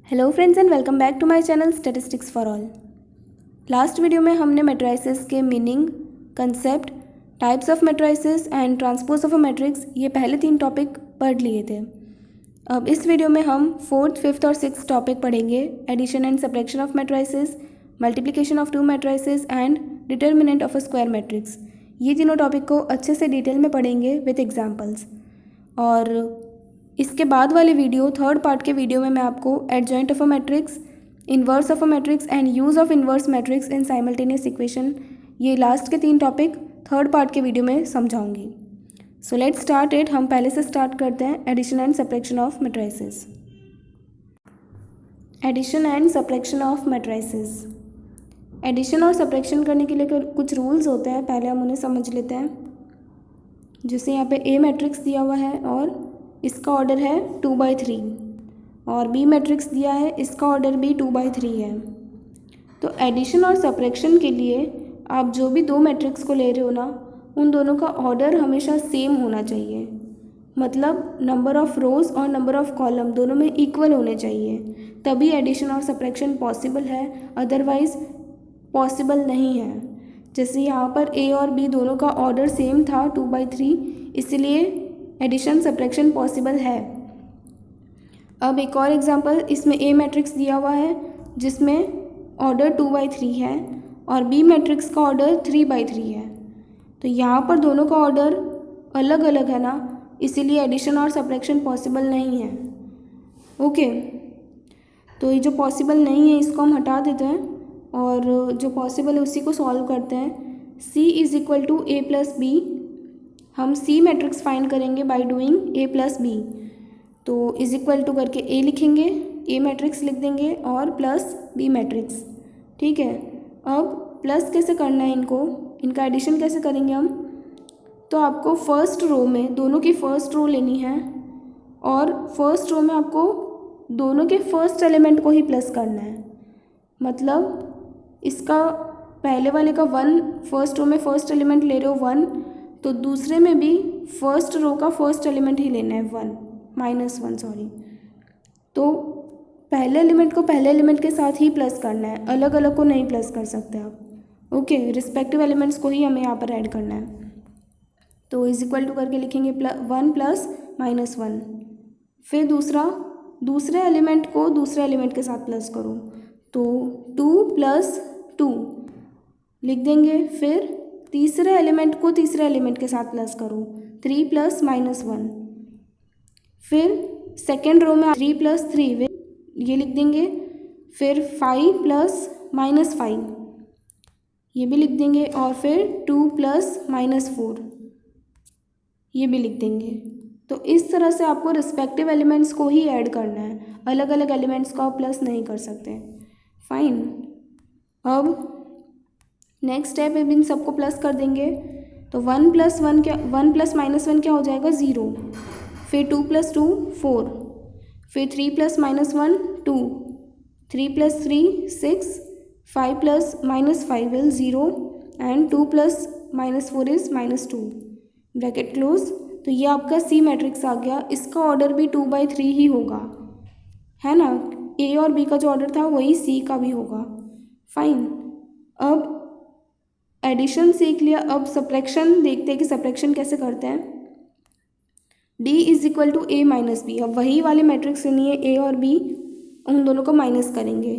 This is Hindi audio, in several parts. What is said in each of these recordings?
Hello friends and welcome back to my channel statistics for all. Last video में हमने मैट्रिसेस के meaning, concept, types of matrices and transpose of a matrix ये पहले 3 टॉपिक पढ़ लिए थे। अब इस वीडियो में हम 4th, 5th और 6th टॉपिक पढ़ेंगे। Addition and subtraction of matrices, multiplication of 2 matrices and determinant of a square matrix. ये तीनों टॉपिक को अच्छे से डिटेल में पढ़ेंगे विद एग्जाम्पल्स। और इसके बाद वाले वीडियो, 3rd पार्ट के वीडियो में मैं आपको adjoint of a matrix, inverse of a matrix and use of inverse matrix in simultaneous equation, ये लास्ट के 3 टॉपिक 3rd पार्ट के वीडियो में समझाऊंगी। So let's start it. हम पहले से स्टार्ट करते हैं addition and subtraction of matrices. Addition and subtraction of matrices. Addition और सब्ट्रैक्शन करने के लिए कुछ रूल्स होते हैं, पहले हम उन्हें समझ लेते हैं। जैसे यहाँ पे ए मैट्रिक्स दिया हुआ है और इसका ऑर्डर है 2/3 और बी मैट्रिक्स दिया है, इसका ऑर्डर भी 2/3 है। तो एडिशन और सब्ट्रैक्शन के लिए आप जो भी 2 मैट्रिक्स को ले रहे हो ना, उन दोनों का ऑर्डर हमेशा सेम होना चाहिए। मतलब नंबर ऑफ़ रोज़ और नंबर ऑफ़ कॉलम दोनों में इक्वल होने चाहिए, तभी एडिशन और सब्ट्रैक्शन पॉसिबल है, अदरवाइज़ पॉसिबल नहीं है। जैसे यहाँ पर ए और बी दोनों का ऑर्डर सेम था 2/3, इसलिए एडिशन सब्ट्रैक्शन पॉसिबल है। अब एक और एग्जांपल, इसमें ए मैट्रिक्स दिया हुआ है जिसमें ऑर्डर 2/3 है और बी मैट्रिक्स का ऑर्डर 3/3 है। तो यहाँ पर दोनों का ऑर्डर अलग अलग है ना, इसीलिए एडिशन और सब्ट्रैक्शन पॉसिबल नहीं है। ओके, तो ये जो पॉसिबल नहीं है इसको हम हटा देते हैं और जो पॉसिबल है उसी को सॉल्व करते हैं। C = a + b। हम C मैट्रिक्स फाइंड करेंगे बाय डूइंग a + b। तो इज इक्वल टू करके A लिखेंगे, A मैट्रिक्स लिख देंगे और प्लस B मैट्रिक्स। ठीक है, अब प्लस कैसे करना है इनका एडिशन कैसे करेंगे हम? तो आपको फर्स्ट रो में दोनों की फर्स्ट रो लेनी है और फर्स्ट रो में आपको दोनों के फर्स्ट एलिमेंट को ही प्लस करना है। मतलब इसका पहले वाले का 1, फर्स्ट रो में फर्स्ट एलिमेंट ले रहे हो 1, तो दूसरे में भी फर्स्ट रो का फर्स्ट एलिमेंट ही लेना है -1 सॉरी। तो पहले एलिमेंट को पहले एलिमेंट के साथ ही प्लस करना है, अलग अलग को नहीं प्लस कर सकते आप। ओके, रिस्पेक्टिव एलिमेंट्स को ही हमें यहाँ पर ऐड करना है। तो इज इक्वल टू करके लिखेंगे 1 + -1। फिर दूसरे एलिमेंट को दूसरे एलिमेंट के साथ प्लस करो, तो 2 + 2 लिख देंगे। फिर तीसरे एलिमेंट को तीसरे एलिमेंट के साथ प्लस करो, 3 + -1। फिर सेकेंड रो में 3 + 3 ये लिख देंगे। फिर 5 + -5 ये भी लिख देंगे और फिर 2 + -4 ये भी लिख देंगे। तो इस तरह से आपको रिस्पेक्टिव एलिमेंट्स को ही ऐड करना है, अलग अलग एलिमेंट्स को आप प्लस नहीं कर सकते। फाइन, अब नेक्स्ट स्टेप है, इन सबको प्लस कर देंगे। तो 1 + -1 क्या हो जाएगा? 0। फिर 2 + 2 4, फिर 3 + -1 2, 3 + 3 6, 5 + -5 is 0 and 2 + -4 is -2 bracket close. तो ये आपका C मैट्रिक्स आ गया। इसका ऑर्डर भी 2/3 ही होगा, है ना। A और B का जो ऑर्डर था वही C का भी होगा। फाइन, अब एडिशन सीख लिया, अब सब्ट्रैक्शन देखते हैं कि सब्ट्रैक्शन कैसे करते हैं। D = a - b। अब वही वाले मैट्रिक्स लेनी है, A और B, उन दोनों को माइनस करेंगे।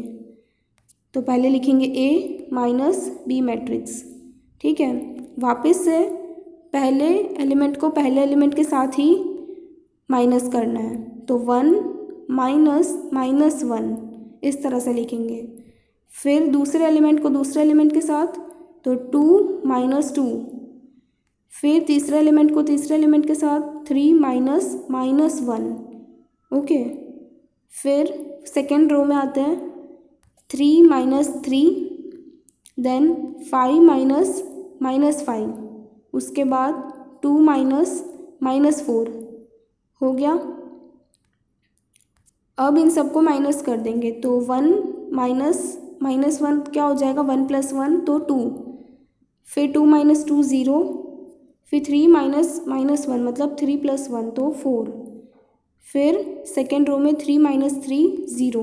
तो पहले लिखेंगे A - b मैट्रिक्स। ठीक है, वापस से पहले एलिमेंट को पहले एलिमेंट के साथ ही माइनस करना है, तो 1 - -1 इस तरह से लिखेंगे। फिर दूसरे एलिमेंट को दूसरे एलिमेंट के साथ, तो 2 - 2। फिर तीसरे एलिमेंट को तीसरे एलिमेंट के साथ 3 - -1। ओके, फिर सेकेंड रो में आते हैं, 3 - 3, देन 5 - -5, उसके बाद 2 - -4 हो गया। अब इन सबको माइनस कर देंगे, तो 1 - -1 क्या हो जाएगा? 1 + 1 तो 2, फिर 2 - 2 0, फिर 3 - -1 मतलब 3 + 1 तो 4, फिर सेकेंड रो में 3 - 3 0,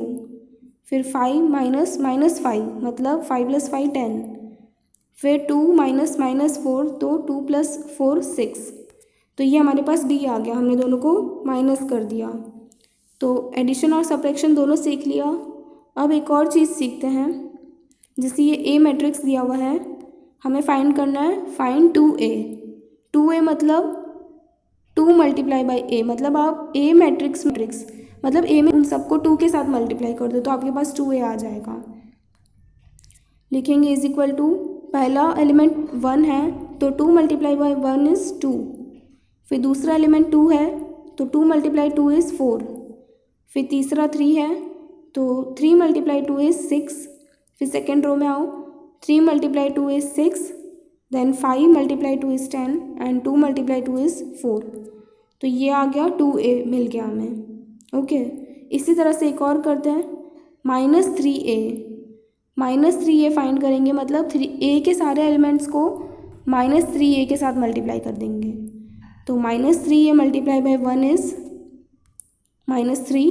फिर 5 माइनस माइनस 5 मतलब 5 + 5 10, फिर 2 माइनस माइनस 4 तो 2 + 4 6। तो ये हमारे पास डी आ गया, हमने दोनों को माइनस कर दिया। तो एडिशन और सब्ट्रैक्शन दोनों सीख लिया। अब एक और चीज़ सीखते हैं। जैसे ये ए मैट्रिक्स दिया हुआ है, हमें फाइंड करना है, फाइंड 2a। 2a मतलब 2 × ए, मतलब आप ए मैट्रिक्स मतलब ए में उन सबको 2 के साथ मल्टीप्लाई कर दो तो आपके पास 2a आ जाएगा। लिखेंगे इज इक्वल टू, पहला एलिमेंट 1 है तो 2 × 1 इज़ 2, फिर दूसरा एलिमेंट 2 है तो 2 × 2 इज़ 4, फिर तीसरा 3 है तो 3 × 2 इज़ 6, फिर सेकेंड रो में आओ, 3 × 2 is 6, then 5 × 2 is 10 and 2 × 2 is 4। तो ये आ गया 2a मिल गया हमें। ओके, इसी तरह से एक और करते हैं, -3a। -3a फाइंड करेंगे, मतलब a के सारे एलिमेंट्स को -3a के साथ मल्टीप्लाई कर देंगे। तो -3a × 1 is -3,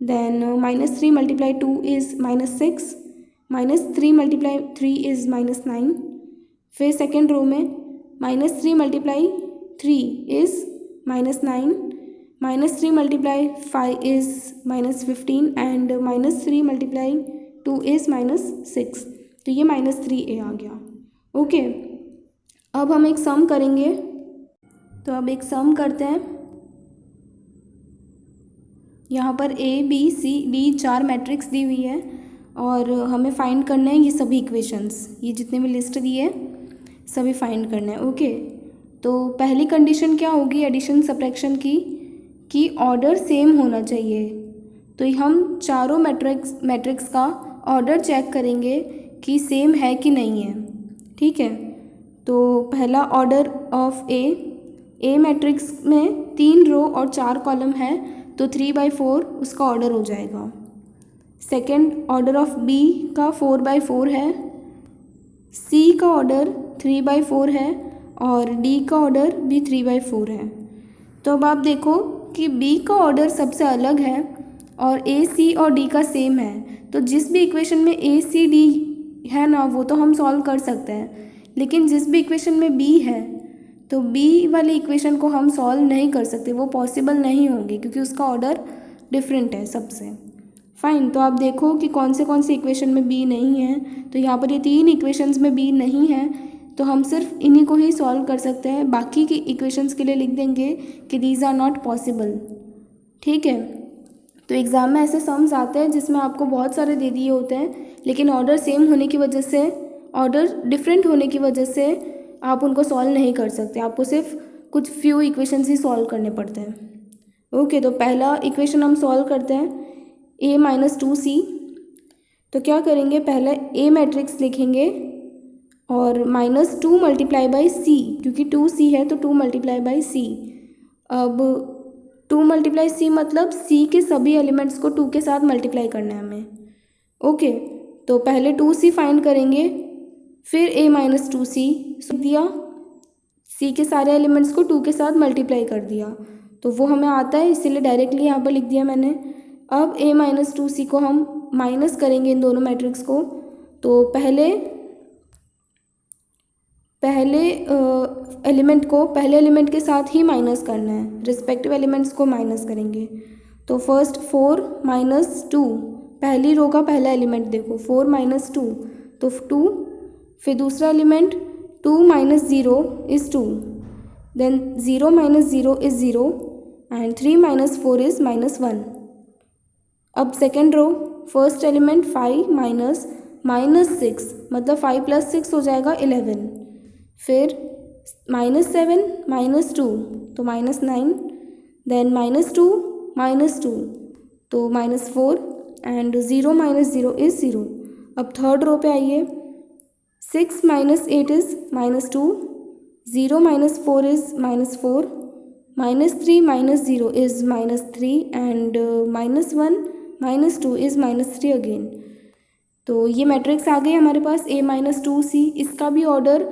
then -3 × 2 is -6, -3 × 3 is -9, फिर सेकेंड रो में -3 × 3 इज़ -9, -3 × 5 इज़ -15 एंड -3 × 2 इज़ -6। तो ये -3a आ गया। ओके, अब हम एक सम करेंगे। तो अब एक सम करते हैं। यहाँ पर a b c d 4 matrix दी हुई है और हमें फाइंड करना है ये सभी इक्वेशंस, ये जितने भी लिस्ट दी है सभी फाइंड करना है। ओके, तो पहली कंडीशन क्या होगी एडिशन सब्ट्रैक्शन की, कि ऑर्डर सेम होना चाहिए। तो हम चारों मैट्रिक्स का ऑर्डर चेक करेंगे कि सेम है कि नहीं है। ठीक है, तो पहला ऑर्डर ऑफ ए मैट्रिक्स में 3 रो और 4 कॉलम है तो 3/4 उसका ऑर्डर हो जाएगा। सेकेंड ऑर्डर ऑफ बी का 4/4 है, सी का ऑर्डर 3/4 है और डी का ऑर्डर भी 3/4 है। तो अब आप देखो कि बी का ऑर्डर सबसे अलग है और ए सी और डी का सेम है, तो जिस भी इक्वेशन में ए सी डी है ना वो तो हम सॉल्व कर सकते हैं, लेकिन जिस भी इक्वेशन में बी है तो बी वाली इक्वेशन को हम सॉल्व नहीं कर सकते, वो पॉसिबल नहीं होंगे क्योंकि उसका ऑर्डर डिफरेंट है सबसे। फाइन, तो आप देखो कि कौन से इक्वेशन में बी नहीं है। तो यहाँ पर ये 3 इक्वेशंस में बी नहीं है तो हम सिर्फ इन्हीं को ही सॉल्व कर सकते हैं, बाकी की इक्वेशंस के लिए लिख देंगे कि दीज आर नॉट पॉसिबल। ठीक है, तो एग्ज़ाम में ऐसे सम्स आते हैं जिसमें आपको बहुत सारे दे दिए होते हैं लेकिन ऑर्डर सेम होने की वजह से, ऑर्डर डिफरेंट होने की वजह से आप उनको सॉल्व नहीं कर सकते, आपको सिर्फ कुछ फ्यू इक्वेशंस ही सॉल्व करने पड़ते हैं। ओके, तो पहला इक्वेशन हम सॉल्व करते हैं, a - 2c। तो क्या करेंगे, पहले a मैट्रिक्स लिखेंगे और -2 × c, क्योंकि 2c है तो 2 × c। अब 2 × c मतलब c के सभी एलिमेंट्स को 2 के साथ मल्टीप्लाई करना है हमें। ओके, तो पहले 2c फाइंड करेंगे, फिर a - 2c दिया, c के सारे एलिमेंट्स को 2 के साथ मल्टीप्लाई कर दिया तो वो हमें आता है, इसीलिए डायरेक्टली यहाँ पर लिख दिया मैंने। अब a - 2c को हम माइनस करेंगे इन दोनों मैट्रिक्स को। तो पहले एलिमेंट के साथ ही माइनस करना है, रिस्पेक्टिव एलिमेंट्स को माइनस करेंगे। तो फर्स्ट 4 - 2, पहली रो का पहला एलिमेंट देखो 4 - 2 तो 2, फिर दूसरा element 2 - 0 is 2, then 0 - 0 is 0 and 3 - 4 is -1। अब सेकेंड रो, फर्स्ट एलिमेंट 5 - -6 मतलब 5 + 6 हो जाएगा 11, फिर -7 - 2 तो -9, देन -2 - 2 तो -4 एंड 0 - 0 इज़ 0। अब थर्ड रो पे आइए, 6 - 8 is -2, 0 - 4 is -4, -3 - 0 is -3 and -1 - 2 is -3 again. तो ये मैट्रिक्स आ गई हमारे पास a - 2c। इसका भी ऑर्डर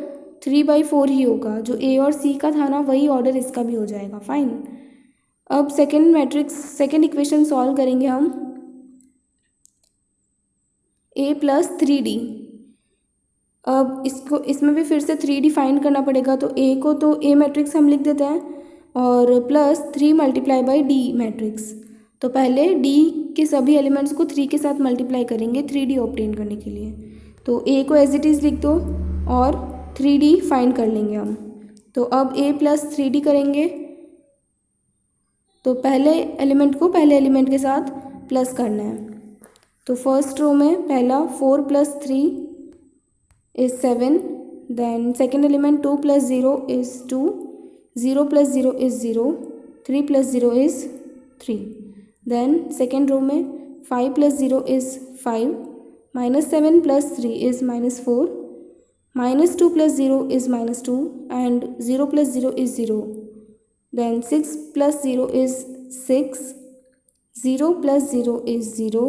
3/4 ही होगा, जो a और c का था ना वही ऑर्डर इसका भी हो जाएगा। फाइन, अब सेकेंड इक्वेशन सॉल्व करेंगे हम। a plus 3d। अब इसमें भी फिर से 3d फाइंड करना पड़ेगा, तो a को तो a मैट्रिक्स हम लिख देते हैं और plus 3 multiply by d matrix. तो पहले d के सभी एलिमेंट्स को 3 के साथ मल्टीप्लाई करेंगे 3d ऑब्टेन करने के लिए। तो a को एज इट इज़ लिख दो और 3d फाइंड कर लेंगे हम। तो अब a प्लस 3d करेंगे, तो पहले एलिमेंट को पहले एलिमेंट के साथ प्लस करना है। तो फर्स्ट रो में पहला 4 plus 3 is 7, then second element 2 plus 0 is 2, 0 plus 0 is 0, 3 plus 0 is 3। Then second row में 5 plus 0 is 5, -7 plus 3 is -4, -2 plus 0 is -2 and 0 plus 0 is 0। Then 6 plus 0 is 6, 0 plus 0 is 0।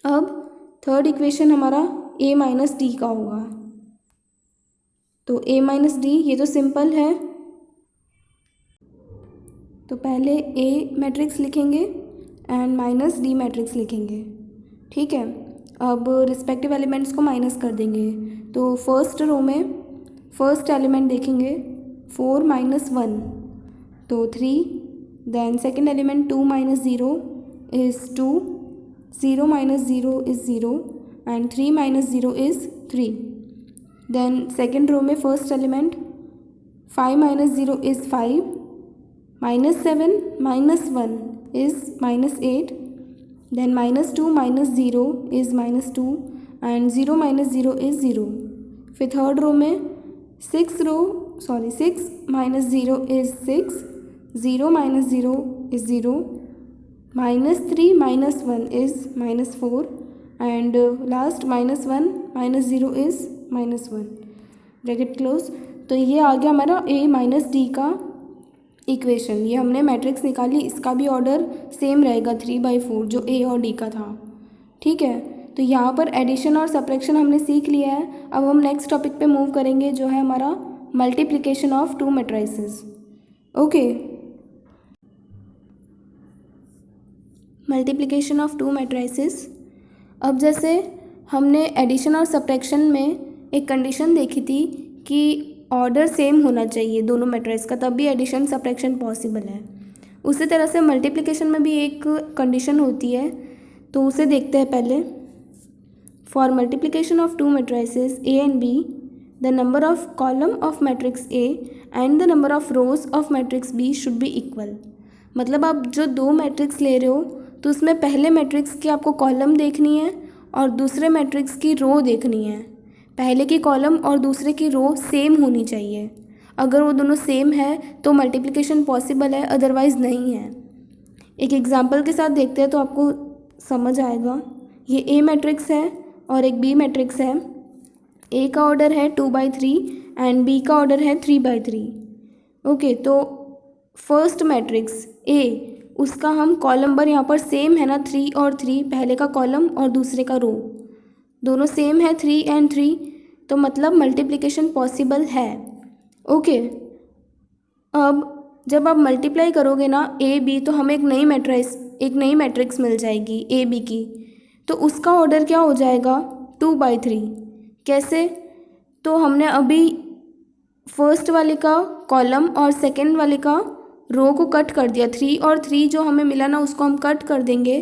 अब थर्ड इक्वेशन हमारा a माइनस डी का होगा। तो a माइनस डी ये तो सिंपल है, तो पहले a मैट्रिक्स लिखेंगे एंड माइनस डी मैट्रिक्स लिखेंगे। ठीक है, अब रिस्पेक्टिव एलिमेंट्स को माइनस कर देंगे। तो फर्स्ट रो में फर्स्ट एलिमेंट देखेंगे 4 माइनस 1 तो 3, then second element 2 minus 0 is 2, 0 minus 0 is 0 and 3 minus 0 is 3। Then second row में first element 5 minus 0 is 5, -7 minus 1 is -8, then -2 minus 0 is -2 and 0 minus 0 is 0। फिर थर्ड रो में 6 minus 0 is 6, 0 minus 0 is 0, -3 minus 1 is -4 and last -1 minus 0 is -1, bracket close. तो ये आ गया हमारा a माइनस डी का इक्वेशन। ये हमने मैट्रिक्स निकाली, इसका भी ऑर्डर सेम रहेगा 3/4 जो a और d का था। ठीक है, तो यहाँ पर एडिशन और सब्ट्रैक्शन हमने सीख लिया है। अब हम नेक्स्ट टॉपिक पे मूव करेंगे जो है हमारा multiplication of two matrices. Okay, multiplication of two matrices. अब जैसे हमने एडिशन और सब्ट्रैक्शन में एक कंडीशन देखी थी कि ऑर्डर सेम होना चाहिए दोनों मैट्रिक्स का, तब भी एडिशन सब्ट्रैक्शन पॉसिबल है। उसी तरह से मल्टीप्लिकेशन में भी एक कंडीशन होती है, तो उसे देखते हैं पहले। For multiplication of two matrices A and B, the number of column of matrix A and the number of rose of matrix B should be equal. मतलब आप जो दो मैट्रिक्स ले रहे हो तो उसमें पहले मैट्रिक्स की आपको कॉलम देखनी है और दूसरे मैट्रिक्स की रो देखनी है। पहले की कॉलम और दूसरे की रो सेम होनी चाहिए। अगर वो दोनों सेम है तो मल्टीप्लिकेशन पॉसिबल है, अदरवाइज़ नहीं है। एक एग्जांपल के साथ देखते हैं तो आपको समझ आएगा। ये A मैट्रिक्स है और एक B मैट्रिक्स है। A का ऑर्डर है 2/3 एंड B का ऑर्डर है 3/3। ओके, तो फर्स्ट मैट्रिक्स A, उसका हम कॉलम नंबर यहाँ पर सेम है ना, 3 और 3, पहले का कॉलम और दूसरे का रो दोनों सेम है 3 एंड 3, तो मतलब मल्टीप्लिकेशन पॉसिबल है। ओके, अब जब आप मल्टीप्लाई करोगे ना A B तो हमें एक नई मैट्रिक्स मिल जाएगी A B की, तो उसका ऑर्डर क्या हो जाएगा 2/3। कैसे? तो हमने अभी फर्स्ट वाले का कॉलम और सेकंड वाले का रो को कट कर दिया। 3 और 3 जो हमें मिला ना उसको हम कट कर देंगे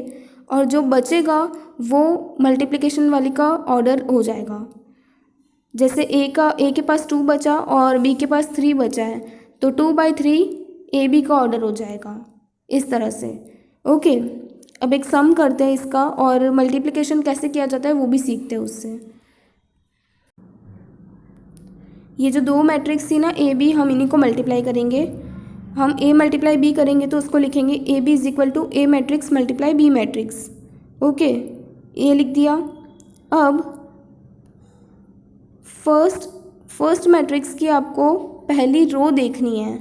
और जो बचेगा वो मल्टीप्लिकेशन वाली का ऑर्डर हो जाएगा। जैसे A के पास 2 बचा और B के पास 3 बचा है, तो 2/3 AB का ऑर्डर हो जाएगा इस तरह से। ओके, अब एक सम करते हैं इसका और मल्टीप्लिकेशन कैसे किया जाता है वो भी सीखते हैं उससे। ये जो दो मैट्रिक्स थी ना A B, हम इन्हीं को मल्टीप्लाई करेंगे। हम A मल्टीप्लाई B करेंगे तो उसको लिखेंगे AB is equal to A matrix multiply B matrix. Okay, ये लिख दिया। अब फर्स्ट मैट्रिक्स की आपको पहली रो देखनी है।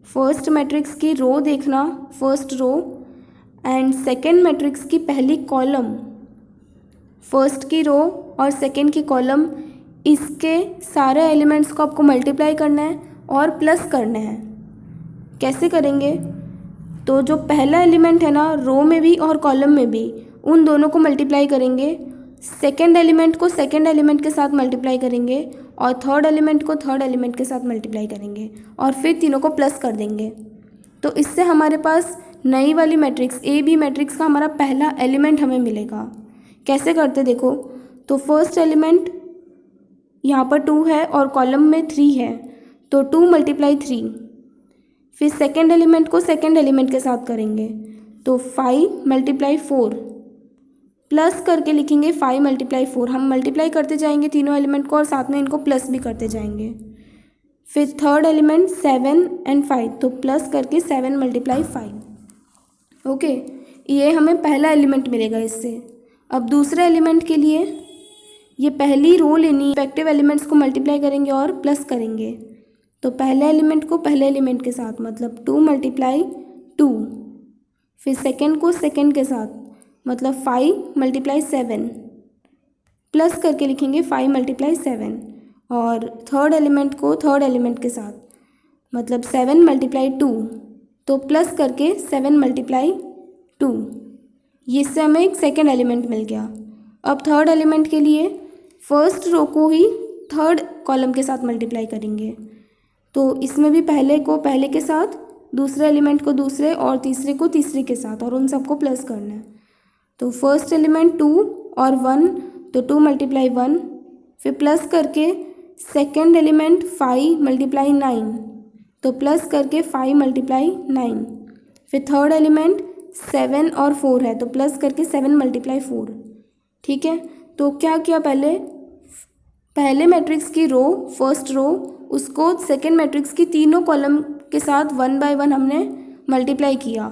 फर्स्ट मैट्रिक्स की रो देखना, first row, and second matrix की पहली कॉलम, फर्स्ट की रो और सेकेंड की कॉलम, इसके सारे एलिमेंट्स को आपको मल्टीप्लाई करना है और प्लस करना है। कैसे करेंगे? तो जो पहला एलिमेंट है ना रो में भी और कॉलम में भी, उन दोनों को मल्टीप्लाई करेंगे, सेकेंड एलिमेंट को सेकेंड एलिमेंट के साथ मल्टीप्लाई करेंगे और थर्ड एलिमेंट को थर्ड एलिमेंट के साथ मल्टीप्लाई करेंगे और फिर तीनों को प्लस कर देंगे। तो इससे हमारे पास नई वाली मैट्रिक्स ए बी मैट्रिक्स का हमारा पहला एलिमेंट हमें मिलेगा। कैसे करते देखो, तो फर्स्ट एलिमेंट यहाँ पर 2 है और कॉलम में 3 है, तो 2 × 3। फिर सेकेंड एलिमेंट को सेकेंड एलिमेंट के साथ करेंगे, तो 5 × 4 प्लस करके लिखेंगे 5 × 4। हम मल्टीप्लाई करते जाएंगे तीनों एलिमेंट को और साथ में इनको प्लस भी करते जाएंगे। फिर थर्ड एलिमेंट 7 और 5, तो प्लस करके 7 × 5। ओके, ये हमें पहला एलिमेंट मिलेगा इससे। अब दूसरे एलिमेंट के लिए ये पहली रो लेनी, रिस्पेक्टिव एलिमेंट्स को मल्टीप्लाई करेंगे और प्लस करेंगे। तो पहले एलिमेंट को पहले एलिमेंट के साथ, मतलब 2 × 2। फिर सेकेंड को सेकेंड के साथ, मतलब 5 × 7 प्लस करके लिखेंगे 5 × 7। और थर्ड एलिमेंट को थर्ड एलिमेंट के साथ, मतलब 7 × 2, तो प्लस करके 7 × 2। इससे हमें एक सेकेंड एलिमेंट मिल गया। अब थर्ड एलिमेंट के लिए फर्स्ट रो को ही थर्ड कॉलम के साथ मल्टीप्लाई करेंगे, तो इसमें भी पहले को पहले के साथ, दूसरे एलिमेंट को दूसरे और तीसरे को तीसरे के साथ, और उन सबको प्लस करना है। तो फर्स्ट एलिमेंट 2 और 1, तो 2 × 1। फिर प्लस करके सेकेंड एलिमेंट 5 × 9, तो प्लस करके 5 × 9। फिर थर्ड एलिमेंट 7 और 4 है, तो प्लस करके 7 × 4। ठीक है, तो क्या किया, पहले मैट्रिक्स की रो, फर्स्ट रो, उसको सेकेंड मैट्रिक्स की तीनों कॉलम के साथ 1 बाय 1 हमने मल्टीप्लाई किया।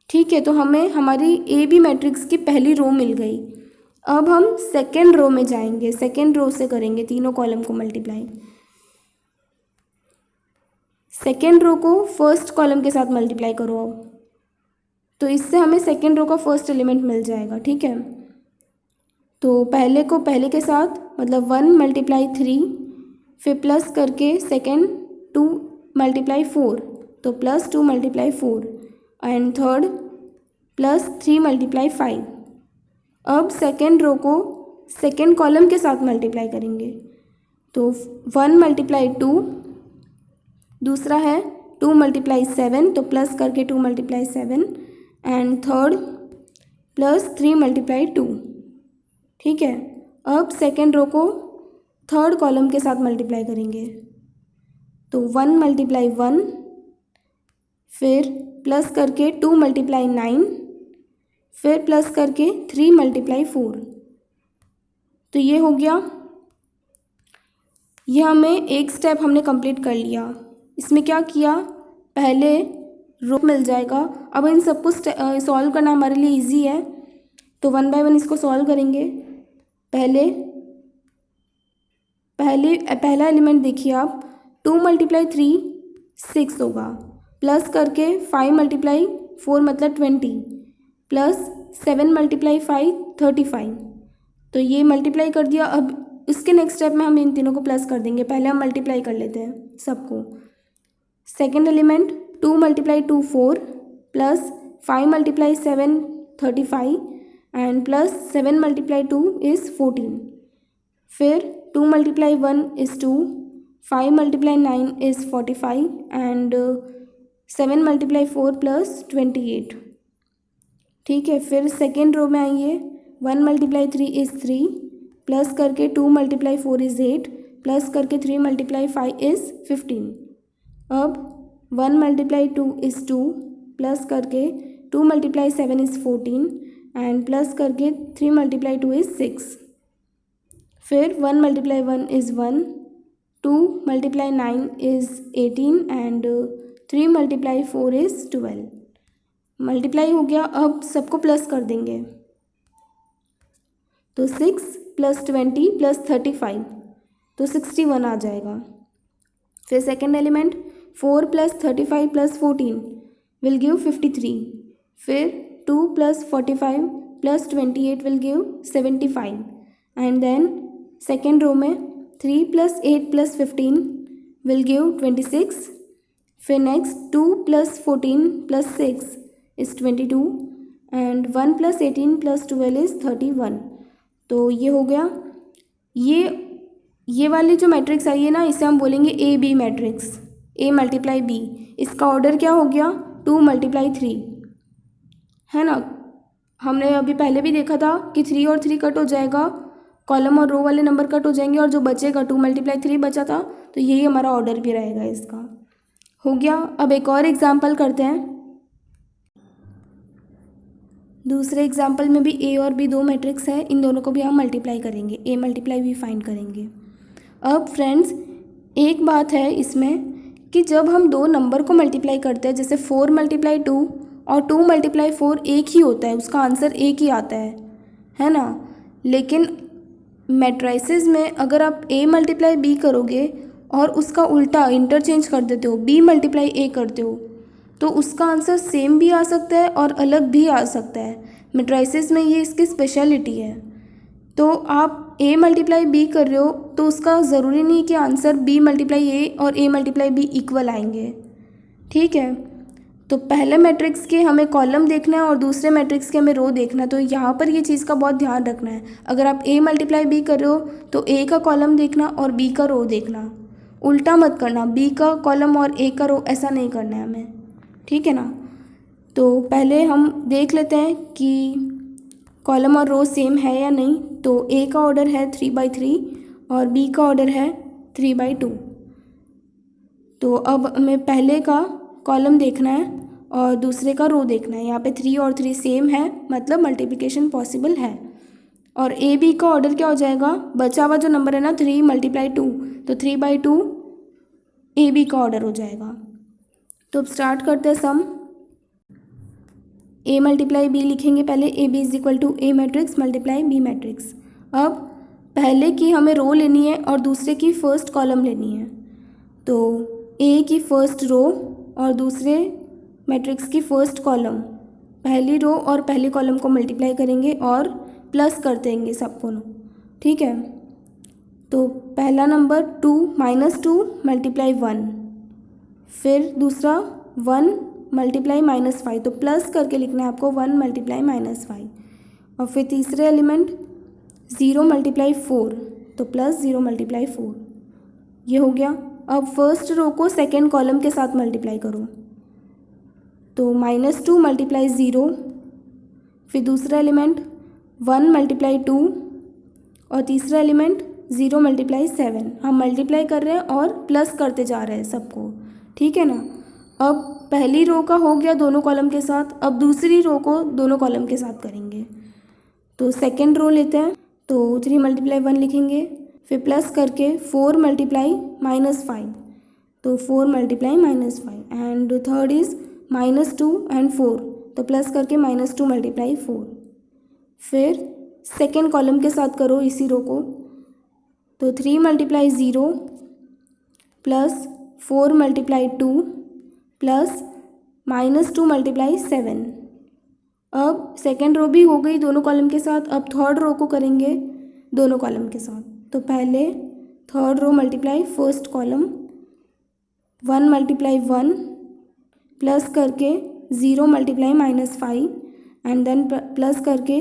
ठीक है, तो हमें हमारी ए बी मैट्रिक्स की पहली रो मिल गई। अब हम सेकेंड रो में जाएंगे, सेकेंड रो से करेंगे तीनों कॉलम को मल्टीप्लाई। सेकेंड रो को फर्स्ट कॉलम के साथ मल्टीप्लाई करो अब, तो इससे हमें सेकेंड रो का फर्स्ट एलिमेंट मिल जाएगा। ठीक है, तो पहले को पहले के साथ, मतलब 1 × 3, फिर प्लस करके सेकेंड 2 × 4, तो प्लस 2 × 4, एंड थर्ड प्लस 3 × 5। अब सेकेंड रो को सेकेंड कॉलम के साथ मल्टीप्लाई करेंगे, तो 1 × 2, दूसरा है 2 × 7, तो प्लस करके 2 × 7, एंड थर्ड प्लस 3 × 2। ठीक है, अब सेकेंड रो को थर्ड कॉलम के साथ मल्टीप्लाई करेंगे, तो 1 × 1, फिर प्लस करके 2 × 9, फिर प्लस करके 3 × 4। तो ये हो गया, यह हमें एक स्टेप हमने कंप्लीट कर लिया। इसमें क्या किया, पहले रो मिल जाएगा। अब इन सबको सॉल्व करना हमारे लिए इजी है, तो 1 बाय 1 इसको सॉल्व करेंगे। पहला एलिमेंट देखिए आप, 2 × 3 6 होगा, प्लस करके 5 × 4 मतलब 20, प्लस 7 × 5 35। तो ये मल्टीप्लाई कर दिया। अब इसके नेक्स्ट स्टेप में हम इन तीनों को प्लस कर देंगे। पहले हम मल्टीप्लाई कर लेते हैं सबको। Second element 2 × 2 4, plus 5 × 7 35, and plus 7 × 2 is 14। फिर 2 × 1 इज़ 2, 5 × 9 इज़ 45, एंड 7 × 4 प्लस 28। ठीक है, फिर सेकेंड रो में आइए। 1 × 3 इज़ 3, प्लस करके 2 × 4 इज़ 8, प्लस करके 3 × 5 इज़ 15। अब 1 × 2 इज़ 2, प्लस करके 2 × 7 इज़ 14, एंड प्लस करके 3 × 2 इज़ 6। फिर 1 × 1 is 1, 2 × 9 is 18, and 3 × 4 is 12। Multiply हो गया। अब सबको प्लस कर देंगे, तो 6 + 20 + 35, तो 61 आ जाएगा। फिर सेकेंड एलिमेंट 4 + 35 + 14 विल गिव 53। फिर 2 + 45 + 28 will give 75, and then second row में 3 + 8 + 15 विल गिव 26। फिर नेक्स्ट 2 + 14 + 6 is 22, एंड 1 + 18 + 12 इज़ 31। तो ये हो गया। ये वाली जो मैट्रिक्स आई है ना, इसे हम बोलेंगे A B matrix, A multiply B. इसका ऑर्डर क्या हो गया, 2 × 3, है ना। हमने अभी पहले भी देखा था कि 3 और 3 कट हो जाएगा, कॉलम और रो वाले नंबर कट हो जाएंगे, और जो बचेगा 2 × 3 बचा था, तो यही हमारा ऑर्डर भी रहेगा इसका। हो गया। अब एक और एग्जाम्पल करते हैं। दूसरे एग्जाम्पल में भी ए और बी दो मैट्रिक्स है, इन दोनों को भी हम मल्टीप्लाई करेंगे, ए मल्टीप्लाई बी फाइंड करेंगे। अब फ्रेंड्स एक बात है इसमें कि जब हम दो नंबर को मल्टीप्लाई करते हैं, जैसे 4 × 2 और 2 × 4 एक ही होता है, उसका आंसर एक ही आता है ना। लेकिन मैट्रिसेस में अगर आप a × b करोगे और उसका उल्टा इंटरचेंज कर देते हो, b × a करते हो, तो उसका आंसर सेम भी आ सकता है और अलग भी आ सकता है। मैट्रिसेस में ये इसकी स्पेशलिटी है। तो आप a × b कर रहे हो तो उसका ज़रूरी नहीं कि आंसर b × a और a × b इक्वल आएंगे, ठीक है। तो पहले मैट्रिक्स के हमें कॉलम देखना है और दूसरे मैट्रिक्स के हमें रो देखना है। तो यहाँ पर ये चीज़ का बहुत ध्यान रखना है। अगर आप a × b कर रहे हो तो a का कॉलम देखना और b का रो देखना, उल्टा मत करना, b का कॉलम और a का रो, ऐसा नहीं करना है हमें, ठीक है ना। तो पहले हम देख लेते हैं कि कॉलम और रो सेम है या नहीं। तो a का ऑर्डर है 3/3 और b का ऑर्डर है 3/2। तो अब हमें पहले का कॉलम देखना है और दूसरे का रो देखना है। यहाँ पे 3 और 3 सेम है, मतलब मल्टीप्लिकेशन पॉसिबल है। और ए बी का ऑर्डर क्या हो जाएगा, बचा हुआ जो नंबर है ना 3 × 2, तो 3/2 ए बी का ऑर्डर हो जाएगा। तो अब स्टार्ट करते हैं सम। a × b लिखेंगे पहले, A B = a matrix multiply b matrix. अब पहले की हमें रो लेनी है और दूसरे की फर्स्ट कॉलम लेनी है। तो a की फर्स्ट रो और दूसरे मैट्रिक्स की फर्स्ट कॉलम, पहली रो और पहले कॉलम को मल्टीप्लाई करेंगे और प्लस कर देंगे सबको, ठीक है। तो पहला नंबर 2 -2 × 1, फिर दूसरा 1 × -5, तो प्लस करके लिखना है आपको 1 × -5। और फिर तीसरे एलिमेंट 0 × 4, तो प्लस 0 × 4, ये हो गया। अब फर्स्ट रो को सेकेंड कॉलम के साथ मल्टीप्लाई करो, तो -2 × 0, फिर दूसरा एलिमेंट 1 × 2 और तीसरा एलिमेंट 0 × 7। हम मल्टीप्लाई कर रहे हैं और प्लस करते जा रहे हैं सबको, ठीक है ना। अब पहली रो का हो गया दोनों कॉलम के साथ, अब दूसरी रो को दोनों कॉलम के साथ करेंगे। तो सेकेंड रो लेते हैं, तो 3 × 1 लिखेंगे, फिर प्लस करके 4 × -5, तो 4 × -5, एंड थर्ड इज़ -2 एंड 4, तो प्लस करके -2 × 4। फिर सेकेंड कॉलम के साथ करो इसी रो को, तो 3 × 0 प्लस 4 × 2 प्लस -2 × 7। अब सेकेंड रो भी हो गई दोनों कॉलम के साथ। अब थर्ड रो को करेंगे दोनों कॉलम के साथ। तो पहले third row multiply first column, 1 × 1 plus करके 0 × -5 एंड देन प्लस करके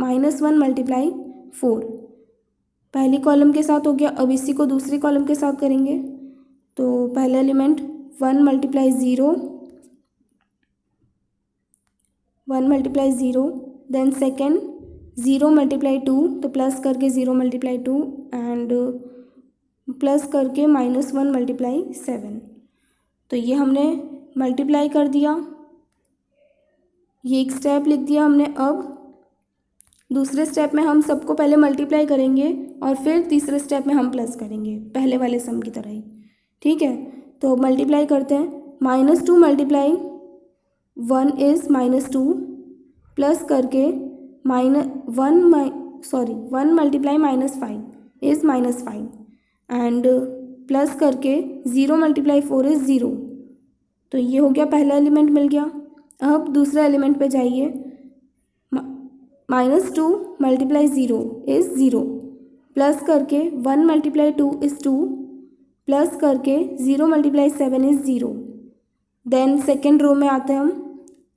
-1 × 4, पहली कॉलम के साथ हो गया। अब इसी को दूसरी कॉलम के साथ करेंगे। तो पहला एलिमेंट 1 × 0, 1 × 0, देन सेकेंड 0 × 2, तो प्लस करके 0 × 2 एंड प्लस करके -1 × 7। तो ये हमने मल्टीप्लाई कर दिया, ये एक स्टेप लिख दिया हमने। अब दूसरे स्टेप में हम सबको पहले मल्टीप्लाई करेंगे और फिर तीसरे स्टेप में हम प्लस करेंगे, पहले वाले सम की तरह ही, ठीक है। तो मल्टीप्लाई करते हैं, -2 × 1 इज़ -2, प्लस करके 1 × -5 इज़ -5 एंड प्लस करके 0 × 4 इज़ 0। तो ये हो गया, पहला एलिमेंट मिल गया। अब दूसरे एलिमेंट पे जाइए, -2 × 0 इज़ 0, प्लस करके 1 × 2 इज़ 2, प्लस करके 0 × 7 इज़ 0। देन सेकेंड रो में आते हैं हम,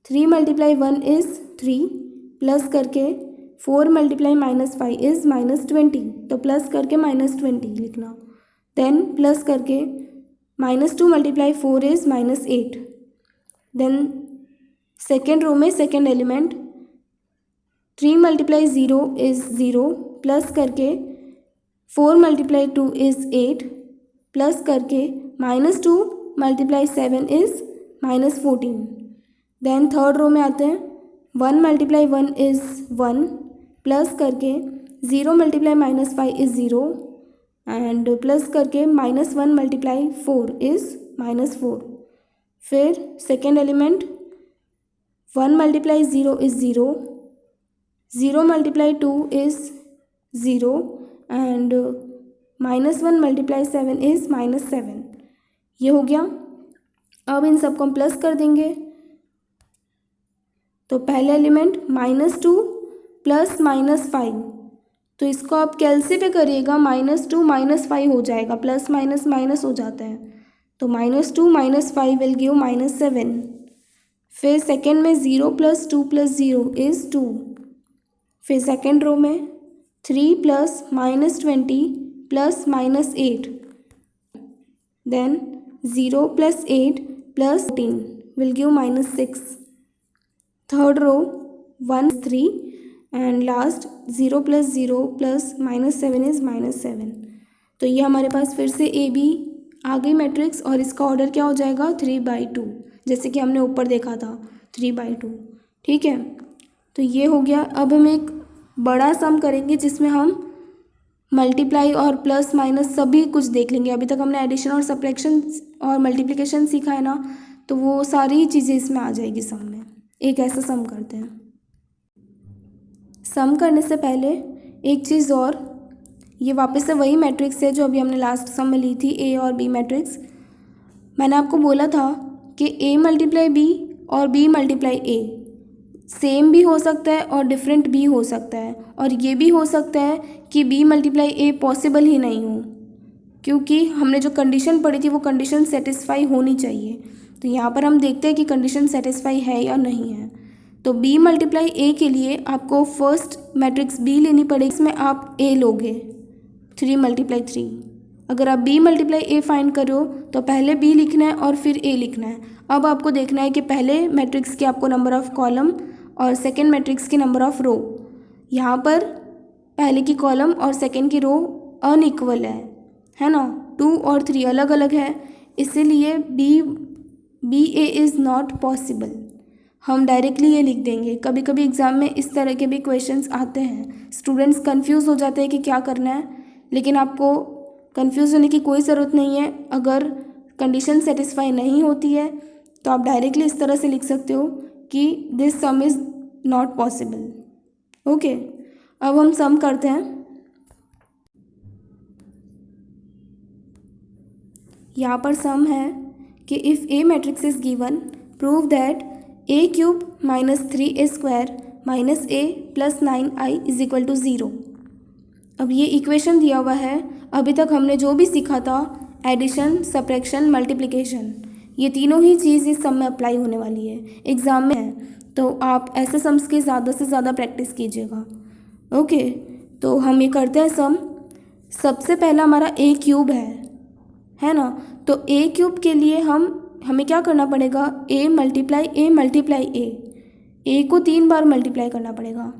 3 मल्टीप्लाई 1 इज़ 3, प्लस करके 4 मल्टीप्लाई -5 इज़ -20, तो प्लस करके -20 लिखना। देन प्लस करके -2 multiply 4 is -8। Then second row में second element 3 multiply 0 is 0, plus करके 4 मल्टीप्लाई 2 इज़ 8, प्लस करके -2 multiply 7 is -14। Then third row में आते हैं 1 मल्टीप्लाई 1 इज़ 1, प्लस करके 0 मल्टीप्लाई -5 इज़ 0 एंड प्लस करके -1 मल्टीप्लाई 4 इज़ -4। फिर second element 1 multiply 0 is 0, 0 multiply 2 is 0 and -1 multiply 7 is -7। ये हो गया। अब इन सबको हम प्लस कर देंगे। तो पहले एलिमेंट -2 प्लस -5, तो इसको आप कैलसी पे करिएगा, -2 -5 हो जाएगा, प्लस माइनस माइनस हो जाता है, तो -2 -5 विल गिव -7। फिर सेकेंड में 0 + 2 + 0 इज़ 2। फिर सेकेंड रो में 3 + -20 + -8, then 0 + 8 + 14 will give -6। Third row 1 3 and last 0 + 0 + -7 is -7। तो ये हमारे पास फिर से ए बी आ गई मैट्रिक्स, और इसका ऑर्डर क्या हो जाएगा 3/2, जैसे कि हमने ऊपर देखा था 3/2। ठीक है, तो ये हो गया। अब हम एक बड़ा सम करेंगे जिसमें हम मल्टीप्लाई और प्लस माइनस सभी कुछ देख लेंगे। अभी तक हमने एडिशन और सब्ट्रैक्शन और मल्टीप्लिकेशन सीखा है ना, तो वो सारी चीज़ें इसमें आ जाएगी सम में। एक ऐसा सम करते हैं। सम करने से पहले एक चीज़ और, ये वापस से वही मैट्रिक्स है जो अभी हमने लास्ट सम में ली थी, ए और बी मैट्रिक्स। मैंने आपको बोला था कि ए मल्टीप्लाई बी और बी मल्टीप्लाई ए सेम भी हो सकता है और डिफरेंट भी हो सकता है, और ये भी हो सकता है कि बी मल्टीप्लाई ए पॉसिबल ही नहीं हो, क्योंकि हमने जो कंडीशन पढ़ी थी वो कंडीशन सेटिस्फाई होनी चाहिए। तो यहाँ पर हम देखते हैं कि कंडीशन सेटिस्फाई है या नहीं है। तो बी मल्टीप्लाई ए के लिए आपको फर्स्ट मैट्रिक्स बी लेनी पड़ेगी, इसमें आप ए लोगे 3 मल्टीप्लाई 3। अगर आप बी मल्टीप्लाई ए फाइंड करो तो पहले बी लिखना है और फिर ए लिखना है। अब आपको देखना है कि पहले मैट्रिक्स के आपको नंबर ऑफ़ कॉलम और सेकेंड मैट्रिक्स की नंबर ऑफ़ रो, यहाँ पर पहले की कॉलम और सेकेंड की रो अनइक्वल है ना, 2 और 3 अलग अलग है, इसीलिए B A is not possible. हम डायरेक्टली ये लिख देंगे। कभी कभी एग्ज़ाम में इस तरह के भी क्वेश्चंस आते हैं, स्टूडेंट्स कंफ्यूज हो जाते हैं कि क्या करना है, लेकिन आपको कंफ्यूज होने की कोई ज़रूरत नहीं है। अगर कंडीशन सेटिस्फाई नहीं होती है तो आप डायरेक्टली इस तरह से लिख सकते हो कि this some is not possible. Okay, अब हम सम करते हैं। यहाँ पर सम है कि if A matrix is given, prove that a³ - 3a² - a + 9i = 0। अब ये इक्वेशन दिया हुआ है। अभी तक हमने जो भी सीखा था, एडिशन, सब्ट्रैक्शन, मल्टीप्लिकेशन, ये तीनों ही चीज़ इस सम में अप्लाई होने वाली है, एग्ज़ाम में है। तो आप ऐसे सम्स की ज़्यादा से ज़्यादा प्रैक्टिस कीजिएगा। ओके, तो हम ये करते हैं सम। सबसे पहला हमारा a³ है ना, तो a³ के लिए हमें क्या करना पड़ेगा, a मल्टीप्लाई ए को 3 बार मल्टीप्लाई करना पड़ेगा।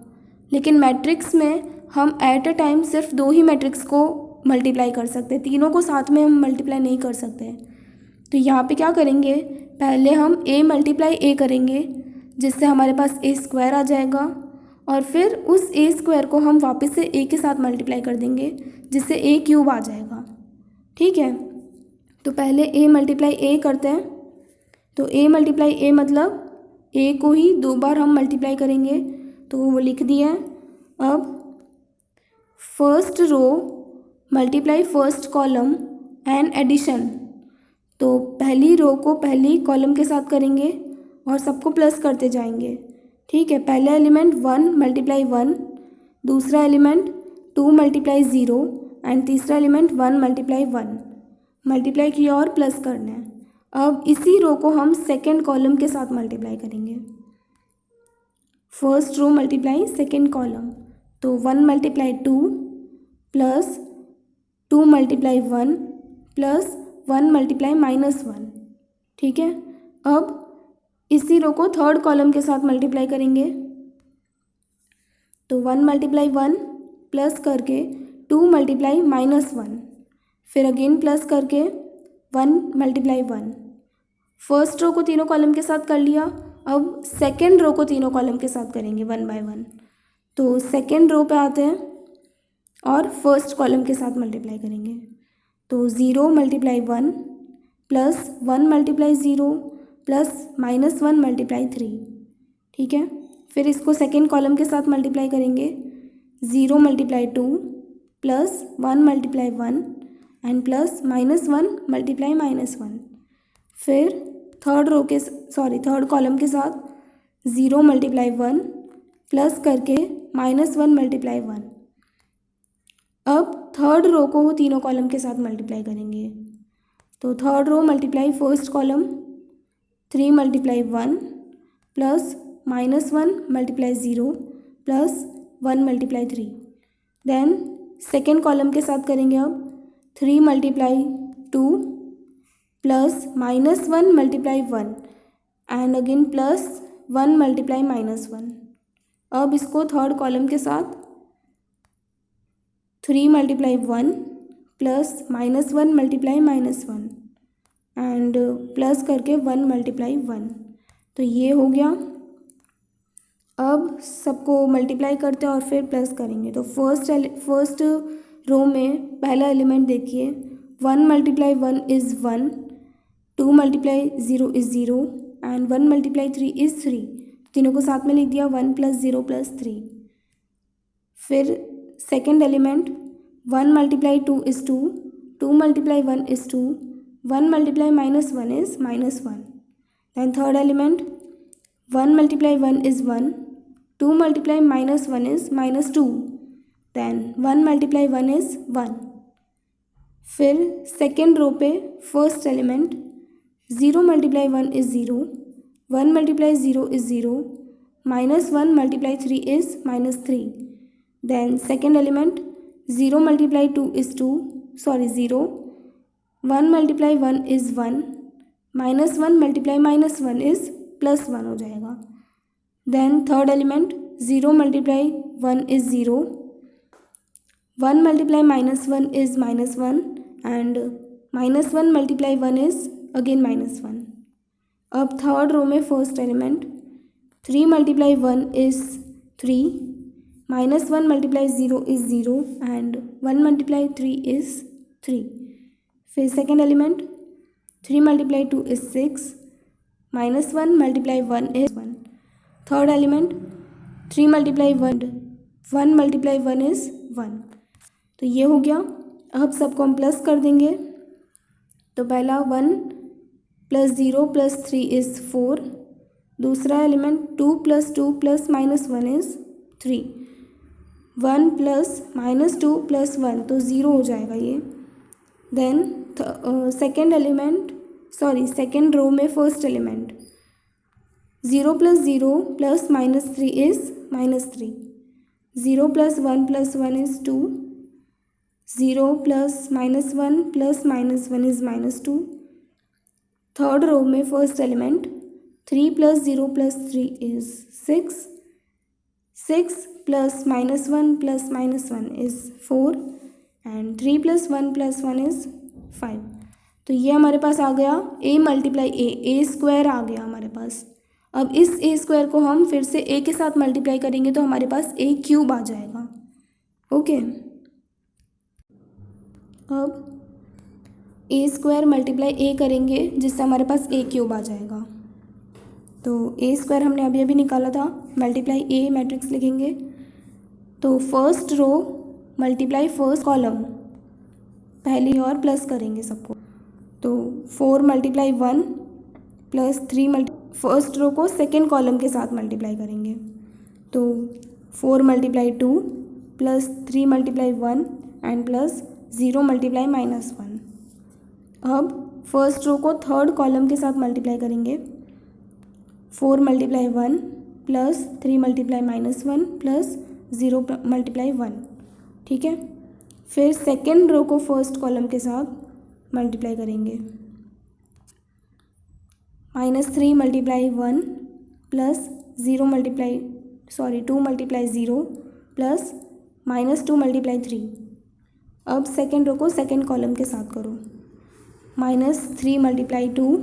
लेकिन मैट्रिक्स में हम एट अ टाइम सिर्फ 2 ही मैट्रिक्स को मल्टीप्लाई कर सकते हैं, तीनों को साथ में हम मल्टीप्लाई नहीं कर सकते। तो यहाँ पे क्या करेंगे, पहले हम a मल्टीप्लाई ए करेंगे, जिससे हमारे पास a² आ जाएगा, और फिर उस a² को हम वापस से a के साथ मल्टीप्लाई कर देंगे, जिससे a³ आ जाएगा। ठीक है, तो पहले a मल्टीप्लाई ए करते हैं। तो a मल्टीप्लाई ए मतलब a को ही 2 बार हम मल्टीप्लाई करेंगे, तो वो लिख दिया है। अब first row multiply first column and addition, तो पहली रो को पहली कॉलम के साथ करेंगे और सबको प्लस करते जाएंगे। ठीक है, पहला एलिमेंट 1 मल्टीप्लाई 1, दूसरा एलिमेंट 2 मल्टीप्लाई 0 एंड तीसरा एलिमेंट 1 मल्टीप्लाई 1। मल्टीप्लाई किया और प्लस करना है। अब इसी रो को हम सेकेंड कॉलम के साथ मल्टीप्लाई करेंगे। First row multiply second column, तो 1 multiply 2 plus 2 multiply 1 plus 1 multiply -1, ठीक है। अब इसी रो को थर्ड कॉलम के साथ मल्टीप्लाई करेंगे, तो 1 मल्टीप्लाई 1 प्लस करके 2 मल्टीप्लाई -1, फिर अगेन प्लस करके 1 मल्टीप्लाई 1। फर्स्ट रो को तीनों कॉलम के साथ कर लिया, अब सेकेंड रो को तीनों कॉलम के साथ करेंगे 1 बाय 1। तो सेकेंड रो पे आते हैं और फर्स्ट कॉलम के साथ मल्टीप्लाई करेंगे, तो 0 multiply 1 plus 1 multiply 0 plus -1 multiply 3, ठीक है। फिर इसको सेकेंड कॉलम के साथ मल्टीप्लाई करेंगे, 0 multiply 2 plus 1 multiply 1 and plus -1 multiply -1। फिर थर्ड कॉलम के साथ 0 मल्टीप्लाई 1 प्लस करके -1 मल्टीप्लाई 1। अब थर्ड रो को तीनों कॉलम के साथ मल्टीप्लाई करेंगे, तो third row multiply first column 3 multiply 1 plus -1 multiply 0 plus 1 multiply 3। Then second column के साथ करेंगे अब 3 multiply 2 plus -1 multiply 1 and again plus 1 multiply -1। अब इसको थर्ड कॉलम के साथ 3 multiply 1 plus -1 multiply -1 and plus करके 1 मल्टीप्लाई 1, तो ये हो गया। अब सबको मल्टीप्लाई करते हैं और फिर प्लस करेंगे, तो फर्स्ट रो में पहला एलिमेंट देखिए, 1 multiply 1 is 1, 2 multiply 0 is 0 and 1 multiply 3 is 3। तीनों को साथ में लिख दिया, 1 प्लस 0 प्लस 3। फिर second element 1 multiply 2 is 2, 2 multiply 1 is 2, 1 multiply -1 is -1। Then third element 1 multiply 1 is 1, 2 multiply -1 is -2, then 1 multiply 1 is 1। फिर सेकेंड रो पे first element 0 multiply 1 is 0, 1 multiply 0 is 0, -1 multiply 3 is -3। Then second element 0 multiply 2 is 0, 1 multiply 1 is 1, -1 multiply -1 is +1 हो जाएगा। Then third element 0 multiply 1 is 0, 1 multiply -1 is -1 and -1 multiply 1 is again -1। अब थर्ड रो में first element 3 multiply 1 is 3, -1 multiply 0 is 0 and 1 multiply 3 is 3। फिर second element 3 multiply 2 is 6, -1 multiply 1 is 1। Third element 3 multiply 1 multiply 1 is 1, तो ये हो गया। अब सबको हम प्लस कर देंगे, तो पहला 1 प्लस 0 प्लस 3 इज़ 4, दूसरा element 2 plus 2 plus -1 is 3, 1 plus -2 plus 1 तो 0 हो जाएगा ये। देन सेकेंड रो में first element 0 plus 0 plus -3 is -3, 0 plus 1 plus 1 is 2, 0 plus -1 plus -1 is -2। Third row में first element 3 plus 0 plus 3 is 6, 6 plus -1 plus -1 is 4 and 3 plus 1 plus 1 is 5। तो ये हमारे पास आ गया a मल्टीप्लाई ए स्क्वायर आ गया हमारे पास। अब इस ए स्क्वायर को हम फिर से a के साथ मल्टीप्लाई करेंगे तो हमारे पास a क्यूब आ जाएगा। ओके, अब a स्क्वायर मल्टीप्लाई a करेंगे जिससे हमारे पास a क्यूब आ जाएगा। तो a स्क्वायर हमने अभी अभी निकाला था, मल्टीप्लाई a मैट्रिक्स लिखेंगे, तो first row multiply first column पहली और प्लस करेंगे सबको, तो 4 मल्टीप्लाई 1 प्लस 3 फर्स्ट रो को सेकेंड कॉलम के साथ मल्टीप्लाई करेंगे, तो 4 multiply 2 plus 3 multiply 1 and plus 0 multiply -1। अब फर्स्ट रो को थर्ड कॉलम के साथ मल्टीप्लाई करेंगे, 4 multiply 1 plus 3 multiply -1 plus 0 multiply 1, ठीक है। फिर सेकेंड रो को फर्स्ट कॉलम के साथ मल्टीप्लाई करेंगे। -3 multiply 1 plus 2 multiply 0 plus -2 multiply 3। अब सेकेंड रो को सेकेंड कॉलम के साथ करो। -3 multiply 2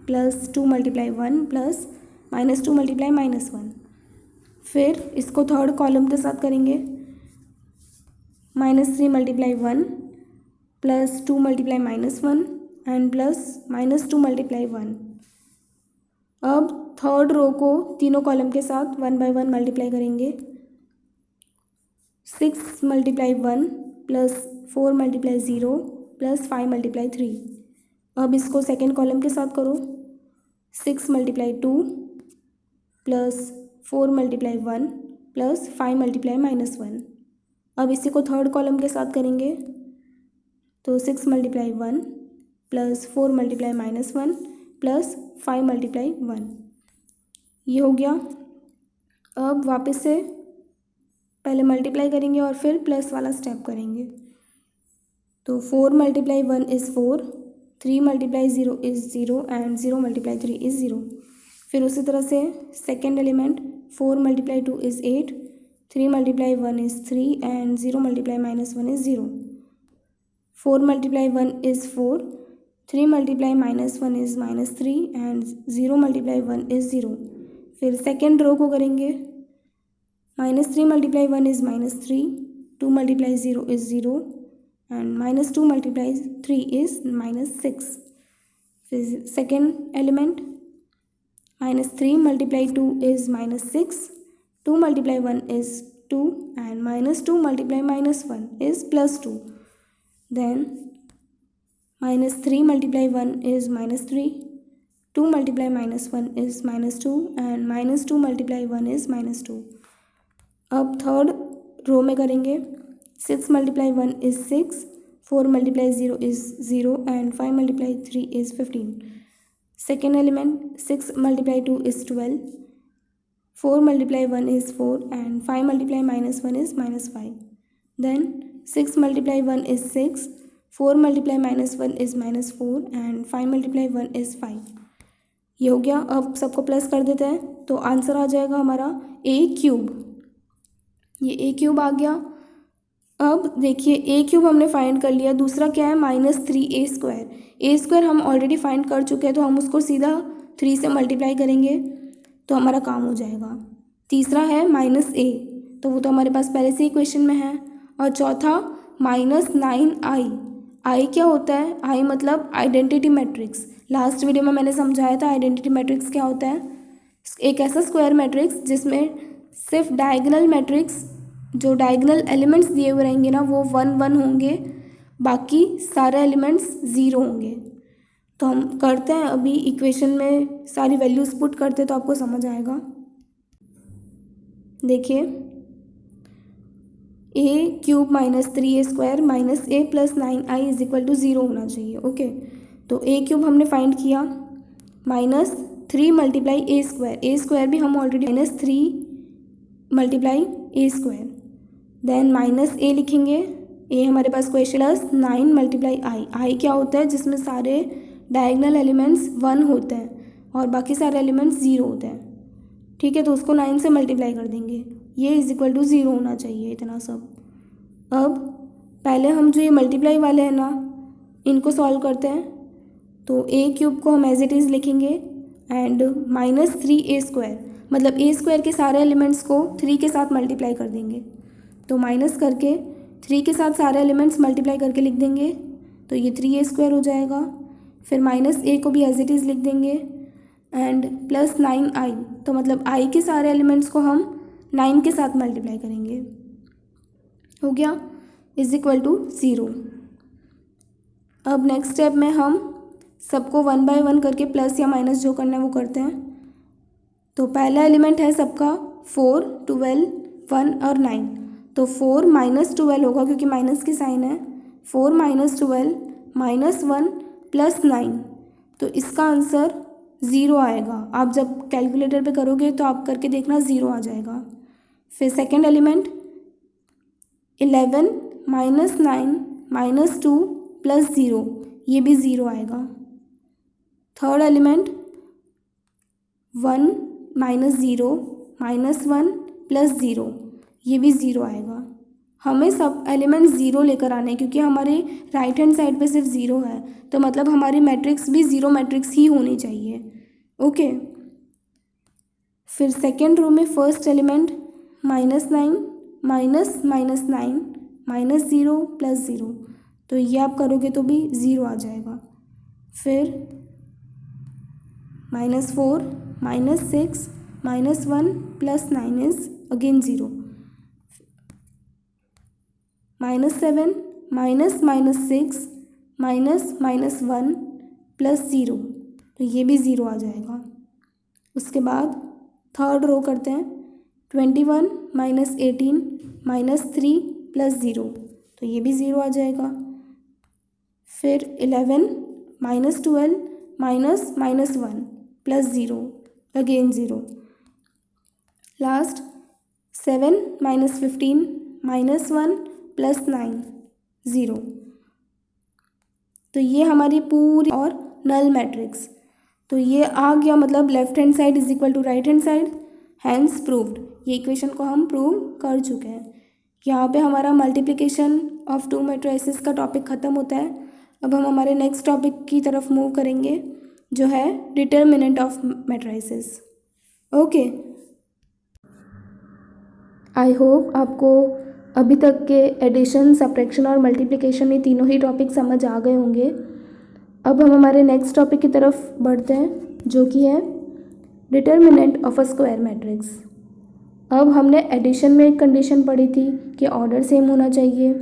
plus 2 multiply 1 plus -2 multiply -1। फिर इसको थर्ड कॉलम के साथ करेंगे। -3 multiply 1 plus 2 multiply -1 and plus -2 multiply 1। अब थर्ड रो को तीनों कॉलम के साथ 1 बाय 1 मल्टीप्लाई करेंगे। 6 multiply 1 plus 4 multiply 0 plus 5 multiply 3। अब इसको सेकेंड कॉलम के साथ करो। 6 multiply 2 plus 4 multiply 1 plus 5 multiply -1। अब इसी को थर्ड कॉलम के साथ करेंगे। तो 6 multiply 1 plus 4 multiply -1 plus 5 multiply 1, ये हो गया। अब वापस से पहले मल्टीप्लाई करेंगे और फिर प्लस वाला स्टेप करेंगे। तो 4 multiply 1 is 4, 3 multiply 0 is 0 and 0 multiply 3 is 0। फिर उसी तरह से second element 4 multiply 2 is 8, 3 multiply 1 is 3 and 0 multiply -1 is 0। 4 multiply 1 is 4, 3 multiply -1 is -3 and 0 multiply 1 is 0। फिर सेकेंड रो को करेंगे। -3 multiply 1 is -3, 2 multiply 0 is 0 and -2 multiply 3 is -6। फिर second element -3 multiply 2 is -6, 2 multiply 1 is 2 and -2 multiply -1 is +2। Then -3 multiply 1 is -3, 2 multiply -1 is -2 and -2 multiply 1 is -2। अब थर्ड रो में करेंगे। 6 multiply 1 is 6, 4 multiply 0 is 0 and 5 multiply 3 is 15। Second element 6 multiply 2 is 12, 4 multiply 1 is 4 and 5 multiply -1 is -5। Then 6 multiply 1 is 6, 4 multiply -1 is -4 and 5 multiply 1 is 5, ये हो गया। अब सबको प्लस कर देते हैं तो आंसर आ जाएगा हमारा a³। ये a³ आ गया। अब देखिए a³ हमने फाइंड कर लिया। दूसरा क्या है -3a²। a² हम ऑलरेडी फाइंड कर चुके हैं तो हम उसको सीधा 3 से मल्टीप्लाई करेंगे तो हमारा काम हो जाएगा। तीसरा है -a, तो वो तो हमारे पास पहले से ही क्वेश्चन में है। और चौथा -9i। आई क्या होता है? आई मतलब आइडेंटिटी मैट्रिक्स। लास्ट वीडियो में मैंने समझाया था आइडेंटिटी मैट्रिक्स क्या होता है। एक ऐसा स्क्वायर मैट्रिक्स जिसमें सिर्फ डायगोनल मैट्रिक्स, जो डायगोनल एलिमेंट्स दिए हुए रहेंगे ना वो 1 1 होंगे, बाकी सारे एलिमेंट्स 0 होंगे। तो हम करते हैं अभी इक्वेशन में सारी वैल्यूज़ पुट करते तो आपको समझ आएगा। देखिए a³ -3a² -a + 9i = 0 होना चाहिए। ओके, तो a³ हमने फाइंड किया। -3 मल्टीप्लाई a² भी हम already -3 multiply a²। Then -a लिखेंगे, a हमारे पास क्वेश्चन +9 मल्टीप्लाई i क्या होता है? जिसमें सारे डायगोनल एलिमेंट्स 1 होते हैं और बाकी सारे एलिमेंट्स 0 होते हैं। ठीक है, तो उसको 9 से मल्टीप्लाई कर देंगे। ये = 0 होना चाहिए इतना सब। अब पहले हम जो ये मल्टीप्लाई वाले हैं ना इनको सॉल्व करते हैं। तो a³ को हम एज इट इज़ लिखेंगे एंड -3a² मतलब a² के सारे एलिमेंट्स को 3 के साथ मल्टीप्लाई कर देंगे। तो माइनस करके 3 के साथ सारे एलिमेंट्स मल्टीप्लाई करके लिख देंगे तो ये 3a² हो जाएगा। फिर -a को भी एज इट इज़ लिख देंगे एंड +9i, तो मतलब i के सारे एलिमेंट्स को हम 9 के साथ मल्टीप्लाई करेंगे। हो गया = 0। अब नेक्स्ट स्टेप में हम सबको 1 बाय 1 करके प्लस या माइनस जो करना है वो करते हैं। तो पहला एलिमेंट है सबका 4, 12, 1 और 9। तो 4 - 12 होगा क्योंकि माइनस की साइन है। 4 - 12 -1 + 9, तो इसका आंसर ज़ीरो आएगा। आप जब कैलकुलेटर पे करोगे तो आप करके देखना, ज़ीरो आ जाएगा। फिर second element 11 minus 9 minus 2 plus 0, ये भी ज़ीरो आएगा। Third element 1 minus 0 minus 1 plus 0, ये भी ज़ीरो आएगा। हमें सब एलिमेंट ज़ीरो लेकर आने हैं, क्योंकि हमारे राइट हैंड साइड पे सिर्फ ज़ीरो है, तो मतलब हमारी मैट्रिक्स भी ज़ीरो मैट्रिक्स ही होनी चाहिए। ओके। फिर सेकेंड रो में first element minus 9 minus minus 9 minus 0 plus 0, तो ये आप करोगे तो भी ज़ीरो आ जाएगा। फिर -4 -6 -1 plus 9 is again zero. -7 -6 -1 plus 0, तो ये भी ज़ीरो आ जाएगा। उसके बाद थर्ड रो करते हैं 21 -18 -3 प्लस 0, तो ये भी ज़ीरो आ जाएगा। फिर 11 -12 -1 plus 0, again zero. Last 7 -15 -1 plus 9 zero. तो ये हमारी पूरी और नल मैट्रिक्स, तो ये आ गया, मतलब left hand side is equal to right hand side, hence proved. ये इक्वेशन को हम प्रूव कर चुके हैं। यहाँ पे हमारा मल्टीप्लिकेशन ऑफ टू मैट्रिसेस का टॉपिक ख़त्म होता है। अब हम हमारे नेक्स्ट टॉपिक की तरफ मूव करेंगे, जो है determinant of matrices. Okay, I hope आपको अभी तक के एडिशन, सब्ट्रैक्शन और मल्टीप्लिकेशन, ये तीनों ही टॉपिक समझ आ गए होंगे। अब हम हमारे नेक्स्ट टॉपिक की तरफ बढ़ते हैं, जो कि है determinant of a square matrix. अब हमने एडिशन में एक कंडीशन पढ़ी थी कि ऑर्डर सेम होना चाहिए,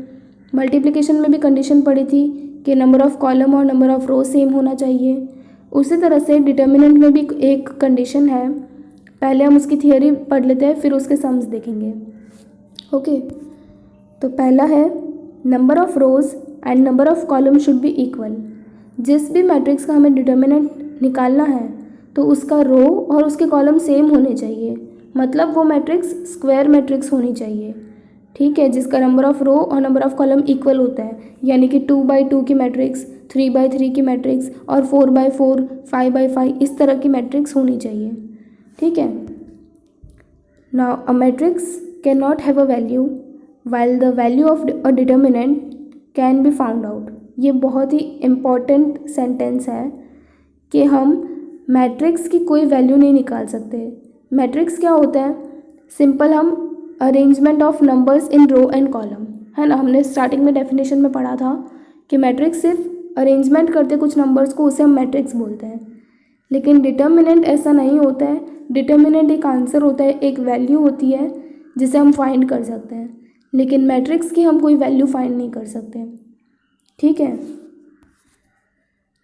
मल्टीप्लिकेशन में भी कंडीशन पढ़ी थी कि नंबर ऑफ़ कॉलम और नंबर ऑफ़ रो सेम होना चाहिए। उसी तरह से डिटर्मिनेंट में भी एक कंडीशन है। पहले हम उसकी थियोरी पढ़ लेते हैं, फिर उसके सम्स देखेंगे। ओके, तो पहला है number of rows and number of column should be equal. जिस भी मैट्रिक्स का हमें डिटर्मिनेंट निकालना है तो उसका रो और उसके कॉलम सेम होने चाहिए, मतलब वो मैट्रिक्स स्क्वायर मैट्रिक्स होनी चाहिए। ठीक है, जिसका नंबर ऑफ़ रो और नंबर ऑफ़ कॉलम इक्वल होता है, यानी कि 2x2 की मैट्रिक्स, 3x3 की मैट्रिक्स और 4x4, 5x5 इस तरह की मैट्रिक्स होनी चाहिए। ठीक है। Now a matrix can not have a value while the value of a determinant can be found out। ये बहुत ही इम्पॉर्टेंट सेंटेंस है कि हम मैट्रिक्स की कोई वैल्यू नहीं निकाल सकते। मैट्रिक्स क्या होता है? सिंपल हम arrangement of numbers in row and column, है ना। हमने स्टार्टिंग में डेफिनेशन में पढ़ा था कि मैट्रिक्स सिर्फ अरेंजमेंट करते कुछ नंबर्स को, उसे हम मैट्रिक्स बोलते हैं। लेकिन डिटर्मिनेंट ऐसा नहीं होता है। डिटर्मिनेंट एक आंसर होता है, एक वैल्यू होती है जिसे हम फाइंड कर सकते हैं, लेकिन मैट्रिक्स की हम कोई वैल्यू फाइंड नहीं कर सकते। ठीक है।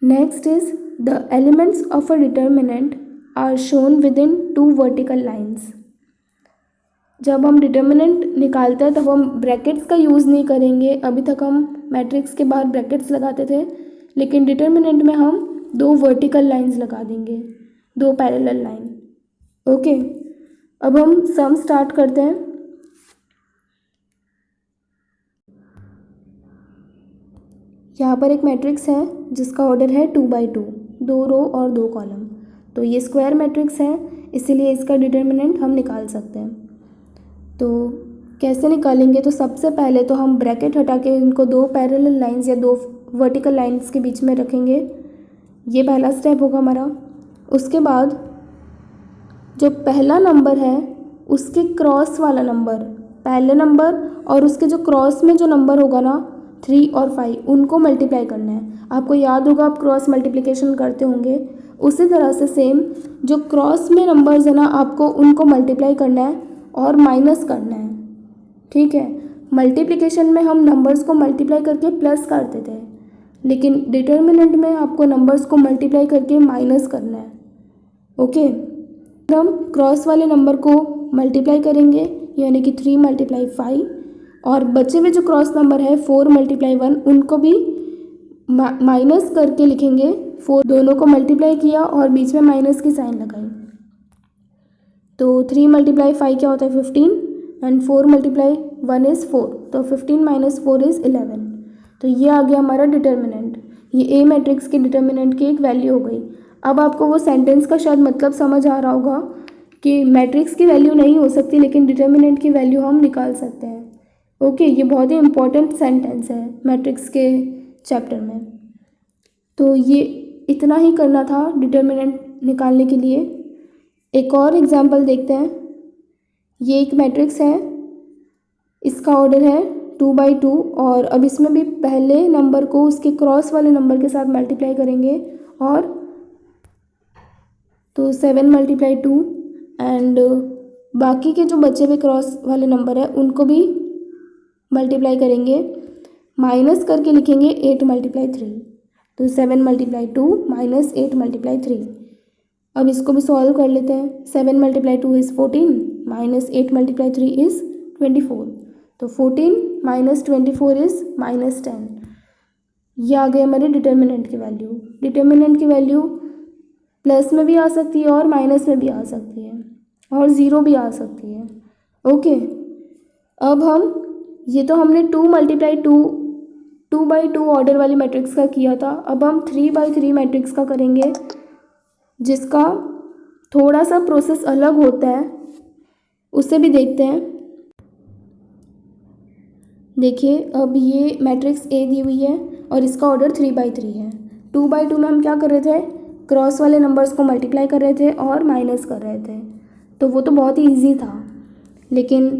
Next is the elements of a determinant are shown within 2 vertical lines. जब हम डिटर्मिनेंट निकालते हैं तब हम ब्रैकेट्स का यूज़ नहीं करेंगे। अभी तक हम मैट्रिक्स के बाहर ब्रैकेट्स लगाते थे, लेकिन डिटर्मिनेंट में हम 2 वर्टिकल लाइन्स लगा देंगे, 2 पैरेलल लाइन। ओके, अब हम सम स्टार्ट करते हैं। यहाँ पर एक मैट्रिक्स है जिसका ऑर्डर है 2x2, 2 रो और 2 कॉलम। तो ये स्क्वायर मैट्रिक्स है, इसीलिए इसका डिटर्मिनेंट हम निकाल सकते हैं। तो कैसे निकालेंगे? तो सबसे पहले तो हम ब्रैकेट हटा के इनको 2 पैरेलल लाइंस या 2 वर्टिकल लाइंस के बीच में रखेंगे। ये पहला स्टेप होगा हमारा। उसके बाद जो पहला नंबर है उसके क्रॉस वाला नंबर, पहले नंबर और उसके जो क्रॉस में जो नंबर होगा ना 3 और 5, उनको मल्टीप्लाई करना है। आपको याद होगा, आप क्रॉस मल्टीप्लिकेशन करते होंगे। उसी तरह से सेम जो क्रॉस में नंबर्स है ना, आपको उनको मल्टीप्लाई करना है और माइनस करना है। ठीक है। मल्टीप्लिकेशन में हम नंबर्स को मल्टीप्लाई करके प्लस करते थे, लेकिन डिटर्मिनेंट में आपको नंबर्स को मल्टीप्लाई करके माइनस करना है। ओके, हम क्रॉस वाले नंबर को मल्टीप्लाई करेंगे, यानी कि 3 × 5, और बचे हुए जो क्रॉस नंबर है 4 × 1, उनको भी माइनस करके लिखेंगे 4 दोनों को मल्टीप्लाई किया और बीच में माइनस की साइन लगाई। तो 3 मल्टीप्लाई 5 क्या होता है 15 एंड 4 मल्टीप्लाई 1 इज़ 4, तो 15 माइनस 4 इज़ 11। तो ये आ गया हमारा डिटर्मिनेंट, ये ए मैट्रिक्स के डिटर्मिनेंट की एक वैल्यू हो गई। अब आपको वो सेंटेंस का शायद मतलब समझ आ रहा होगा कि मैट्रिक्स की वैल्यू नहीं हो सकती लेकिन डिटर्मिनेंट की वैल्यू हम निकाल सकते हैं। ओके, ये बहुत ही इंपॉर्टेंट सेंटेंस है मैट्रिक्स के चैप्टर में। तो ये इतना ही करना था डिटर्मिनेंट निकालने के लिए। एक और एग्जांपल देखते हैं। ये एक मैट्रिक्स है, इसका ऑर्डर है 2 बाई 2 और अब इसमें भी पहले नंबर को उसके क्रॉस वाले नंबर के साथ मल्टीप्लाई करेंगे और तो 7 मल्टीप्लाई 2 एंड बाकी के जो बचे हुए क्रॉस वाले नंबर है उनको भी मल्टीप्लाई करेंगे, माइनस करके लिखेंगे 8 मल्टीप्लाई 3, तो 7 मल्टीप्लाई 2 माइनस 8 मल्टीप्लाई 3। अब इसको भी सॉल्व कर लेते हैं। 7 multiply 2 is 14 minus 8 multiply 3 is 24, तो 14 माइनस 24 इज़ माइनस 10। ये आ गई हमारी डिटर्मिनेंट की वैल्यू। डिटर्मिनेंट की वैल्यू प्लस में भी आ सकती है और माइनस में भी आ सकती है और ज़ीरो भी आ सकती है। ओके, अब हम ये तो हमने 2 मल्टीप्लाई 2 बाई 2 ऑर्डर वाली मैट्रिक्स का किया था। अब हम 3 बाई 3 मैट्रिक्स का करेंगे जिसका थोड़ा सा प्रोसेस अलग होता है, उसे भी देखते हैं। देखिए, अब ये मैट्रिक्स ए दी हुई है और इसका ऑर्डर 3 बाई 3 है। 2 बाई 2 में हम क्या कर रहे थे, क्रॉस वाले नंबर्स को मल्टीप्लाई कर रहे थे और माइनस कर रहे थे, तो वो तो बहुत ही ईजी था। लेकिन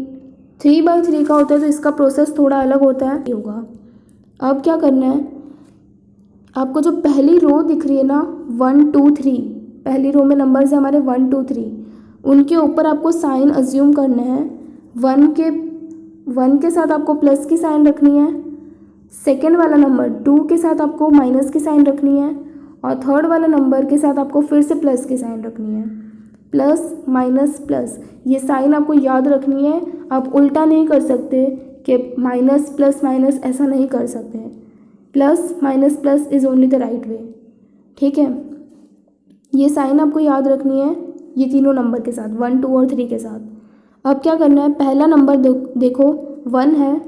3 बाई 3 का होता है तो इसका प्रोसेस थोड़ा अलग होता है होगा। अब क्या करना है, आपको जो पहली रो दिख रही है ना 1 2 3, पहली रो में नंबर्स है हमारे 1 2 3, उनके ऊपर आपको साइन अज्यूम करना है। 1 के साथ आपको प्लस की साइन रखनी है, सेकेंड वाला नंबर 2 के साथ आपको माइनस की साइन रखनी है और थर्ड वाला नंबर के साथ आपको फिर से प्लस की साइन रखनी है। प्लस माइनस प्लस, ये साइन आपको याद रखनी है। आप उल्टा नहीं कर सकते कि माइनस प्लस माइनस, ऐसा नहीं कर सकते। Plus minus plus is only the right way, ठीक है। ये साइन आपको याद रखनी है ये तीनों नंबर के साथ, 1 2 और 3 के साथ। अब क्या करना है, पहला नंबर देखो 1 है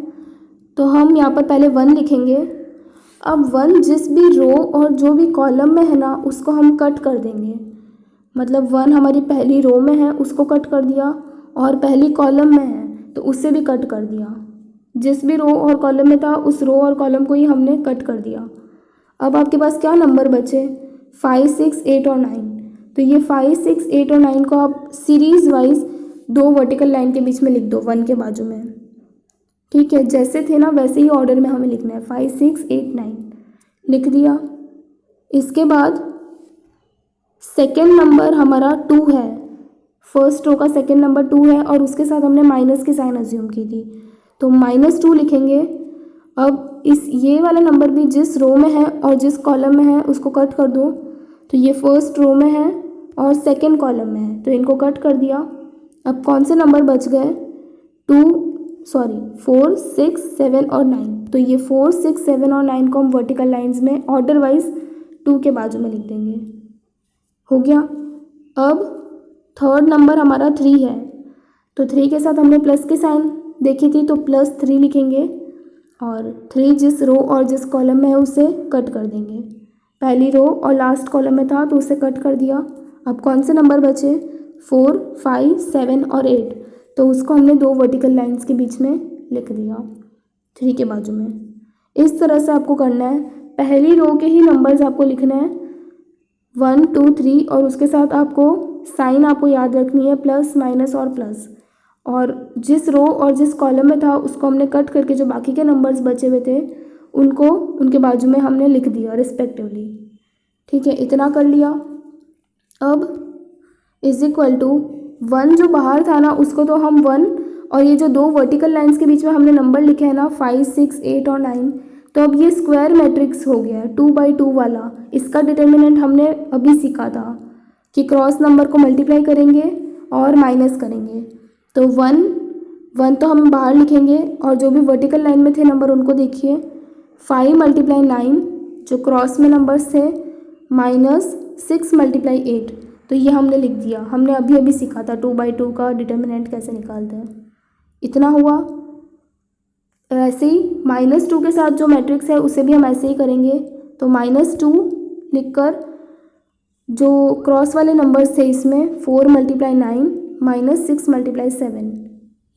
तो हम यहाँ पर पहले 1 लिखेंगे। अब 1 जिस भी रो और जो भी कॉलम में है ना उसको हम कट कर देंगे। मतलब 1 हमारी पहली रो में है उसको कट कर दिया और पहली कॉलम में है तो उससे भी कट कर दिया। जिस भी रो और कॉलम में था उस रो और कॉलम को ही हमने कट कर दिया। अब आपके पास क्या नंबर बचे, 5 6 8 और 9। तो ये 5 6 8 और 9 को आप सीरीज़ वाइज 2 वर्टिकल लाइन के बीच में लिख दो 1 के बाजू में, ठीक है। जैसे थे ना वैसे ही ऑर्डर में हमें लिखना है, 5 6 8 9 लिख दिया। इसके बाद सेकेंड नंबर हमारा 2 है, फर्स्ट रो का सेकेंड नंबर 2 है और उसके साथ हमने माइनस की साइन अज्यूम की थी तो -2 लिखेंगे। अब ये वाला नंबर भी जिस रो में है और जिस कॉलम में है उसको कट कर दो। तो ये फर्स्ट रो में है और सेकेंड कॉलम में है तो इनको कट कर दिया। अब कौन से नंबर बच गए, 4 6 7 और 9। तो ये 4 6 7 और 9 को हम वर्टिकल लाइंस में ऑर्डर वाइज 2 के बाजू में लिख देंगे, हो गया। अब थर्ड नंबर हमारा 3 है तो 3 के साथ हमने प्लस की साइन देखी थी तो +3 लिखेंगे और 3 जिस रो और जिस कॉलम में है उसे कट कर देंगे। पहली रो और लास्ट कॉलम में था तो उसे कट कर दिया। अब कौन से नंबर बचे, 4 5 7 और 8, तो उसको हमने 2 वर्टिकल लाइंस के बीच में लिख दिया 3 के बाजू में। इस तरह से आपको करना है, पहली रो के ही नंबर्स आपको लिखने हैं 1 2 3 और उसके साथ आपको साइन आपको याद रखनी है प्लस माइनस और प्लस, और जिस रो और जिस कॉलम में था उसको हमने कट करके जो बाकी के नंबर्स बचे हुए थे उनको उनके बाजू में हमने लिख दिया रिस्पेक्टिवली, ठीक है। इतना कर लिया। अब = 1 जो बाहर था ना उसको तो हम 1 और ये जो 2 वर्टिकल लाइंस के बीच में हमने नंबर लिखे हैं ना 5 6 8 और 9, तो अब ये स्क्वायर मैट्रिक्स हो गया 2 बाई 2 वाला। इसका डिटर्मिनेंट हमने अभी सीखा था कि क्रॉस नंबर को मल्टीप्लाई करेंगे और माइनस करेंगे। तो 1 तो हम बाहर लिखेंगे और जो भी वर्टिकल लाइन में थे नंबर उनको देखिए, 5 × 9 जो क्रॉस में नंबर्स थे -6 × 8, तो ये हमने लिख दिया। हमने अभी अभी सीखा था 2/2 का डिटर्मिनेंट कैसे निकालते हैं। इतना हुआ। ऐसे ही -2 के साथ जो मैट्रिक्स है उसे भी हम ऐसे ही करेंगे। तो -2 लिखकर जो क्रॉस वाले नंबर्स थे इसमें 4 × 9 -6 × 7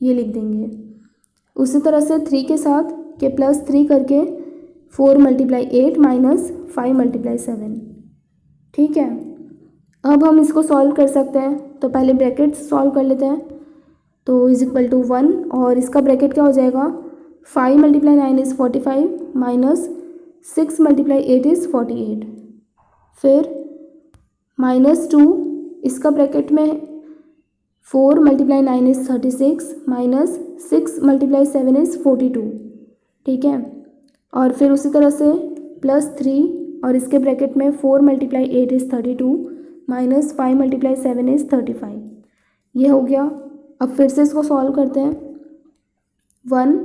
ये लिख देंगे। उसी तरह से 3 के साथ के +3 करके 4 × 8 -5 × 7। ठीक है, अब हम इसको सॉल्व कर सकते हैं। तो पहले ब्रैकेट सॉल्व कर लेते हैं। तो = 1 और इसका ब्रैकेट क्या हो जाएगा, 5 × 9 = 45 -6 × 8 = 48। फिर -2 इसका ब्रैकेट में 4 × 9 = 36 -6 × 7 = 42। ठीक है, और फिर उसी तरह से +3 और इसके ब्रैकेट में 4 × 8 = 32 -5 × 7 = 35। ये हो गया। अब फिर से इसको सॉल्व करते हैं। 1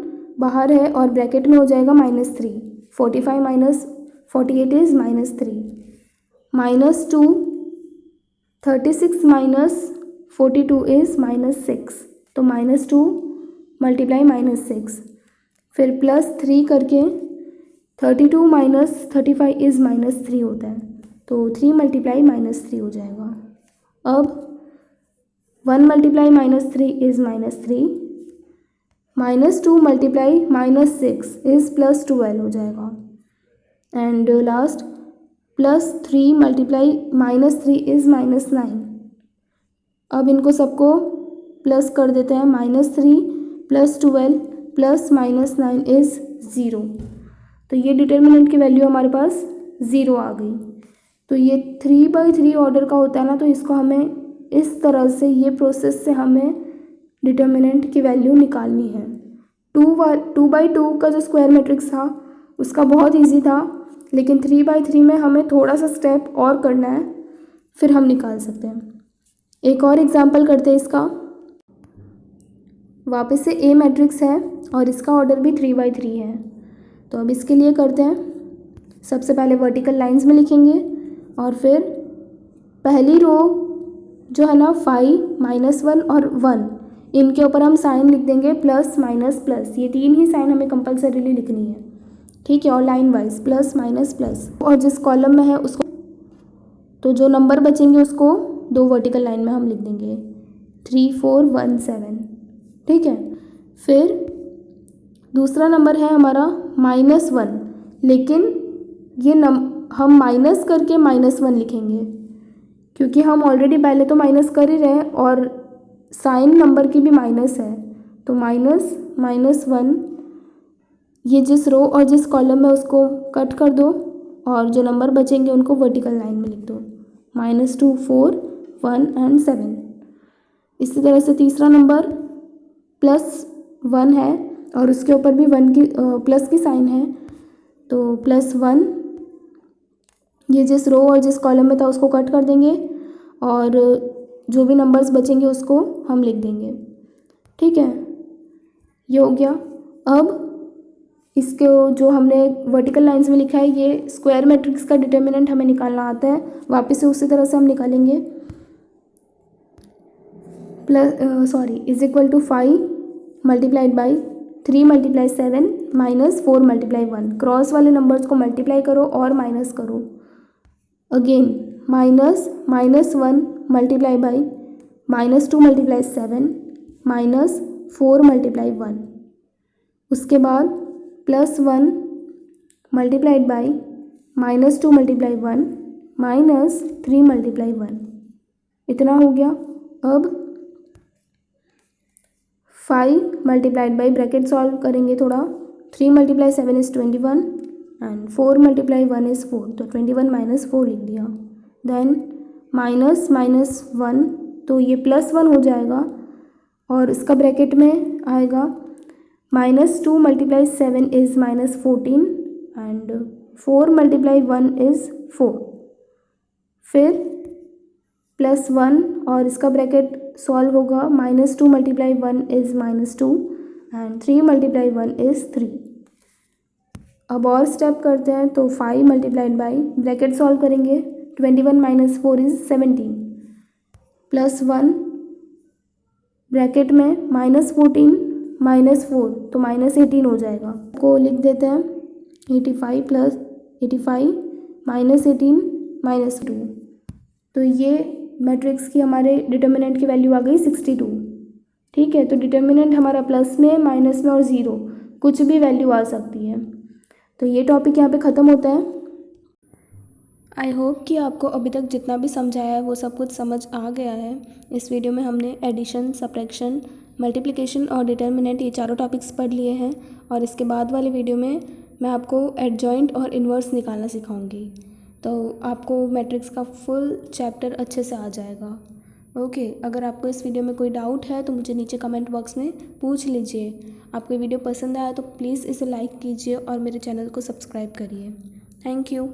बाहर है और ब्रैकेट में हो जाएगा -3, 45 - 48 = -3 -2 36 - 42 = -6, तो -2 × -6। फिर +3 करके 32 - 35 = -3 होता है, तो 3 × -3 हो जाएगा। अब 1 × -3 = -3 -2 × -6 = +12 हो जाएगा। And last +3 × -3 = -9। अब इनको सबको प्लस कर देते हैं। -3 + 12 + -9 = 0। तो ये डिटर्मिनेंट की वैल्यू हमारे पास 0 आ गई। तो ये 3/3 ऑर्डर का होता है ना, तो इसको हमें इस तरह से, ये प्रोसेस से हमें डिटर्मिनेंट की वैल्यू निकालनी है। 2/2 का जो स्क्वायर मैट्रिक्स था उसका बहुत इजी था, लेकिन 3/3 में हमें थोड़ा सा स्टेप और करना है, फिर हम निकाल सकते हैं। एक और एग्जांपल करते हैं इसका। वापस से ए मैट्रिक्स है और इसका ऑर्डर भी 3/3 है। तो अब इसके लिए करते हैं, सबसे पहले वर्टिकल लाइंस में लिखेंगे और फिर पहली रो जो है ना 5 -1 और 1, इनके ऊपर हम साइन लिख देंगे प्लस माइनस प्लस। ये 3 ही साइन हमें कंपलसरीली लिखनी है। ठीक है, और line wise plus minus plus, और जिस कॉलम में है उसको, तो जो नंबर बचेंगे उसको 2 वर्टिकल लाइन में हम लिख देंगे 3 4 1 7। ठीक है, फिर दूसरा नंबर है हमारा -1, लेकिन ये हम माइनस करके -1 लिखेंगे, क्योंकि हम ऑलरेडी पहले तो माइनस कर ही रहे हैं और साइन नंबर की भी माइनस है। तो -1, ये जिस रो और जिस कॉलम में उसको कट कर दो और जो नंबर बचेंगे उनको वर्टिकल लाइन में लिख दो, -2 4 1 और 7। इसी तरह से तीसरा नंबर +1 है और उसके ऊपर भी 1 की प्लस की साइन है, तो +1, ये जिस रो और जिस कॉलम में था उसको कट कर देंगे और जो भी नंबर्स बचेंगे उसको हम लिख देंगे। ठीक है, ये हो गया। अब इसके जो हमने वर्टिकल लाइंस में लिखा है, ये स्क्वायर मैट्रिक्स का डिटर्मिनेंट हमें निकालना आता है। वापस से उसी तरह से हम निकालेंगे। = 5 × 3 × 7 -4 × 1। क्रॉस वाले नंबर्स को मल्टीप्लाई करो और माइनस करो। अगेन -1 × -2 × 7 -4 × 1। उसके बाद +1 × -2 × 1 -3 × 1। इतना हो गया। अब 5 × ब्रैकेट सॉल्व करेंगे थोड़ा। 3 × 7 = 21 एंड 4 × 1 = 4, तो 21 - 4 लिख दिया। देन -1, तो ये +1 हो जाएगा और इसका ब्रैकेट में आएगा -2 × 7 = -14 एंड 4 × 1 = 4। फिर +1 और इसका ब्रैकेट सॉल्व होगा, -2 × 1 = -2 एंड 3 × 1 = 3। अब और स्टेप करते हैं। तो 5 × ब्रैकेट सॉल्व करेंगे 21 माइनस 4 इज़ 17 प्लस 1 ब्रैकेट में -14 -4 तो -18 हो जाएगा। को लिख देते हैं 85 प्लस 85 -18 -2 तो ये मैट्रिक्स की हमारे डिटर्मिनेंट की वैल्यू आ गई 62। ठीक है, तो डिटर्मिनेंट हमारा प्लस में, माइनस में और ज़ीरो कुछ भी वैल्यू आ सकती है। तो ये टॉपिक यहाँ पे ख़त्म होता है। आई होप कि आपको अभी तक जितना भी समझाया है वो सब कुछ समझ आ गया है। इस वीडियो में हमने एडिशन, सब्ट्रैक्शन, मल्टीप्लिकेशन और डिटर्मिनेंट ये चारों टॉपिक्स पढ़ लिए हैं और इसके बाद वाले वीडियो में मैं आपको एडजॉइंट और इन्वर्स निकालना सिखाऊंगी, तो आपको मैट्रिक्स का फुल चैप्टर अच्छे से आ जाएगा। ओके, अगर आपको इस वीडियो में कोई डाउट है तो मुझे नीचे कमेंट बॉक्स में पूछ लीजिए। आपको ये वीडियो पसंद आया तो प्लीज़ इसे लाइक कीजिए और मेरे चैनल को सब्सक्राइब करिए। Thank you.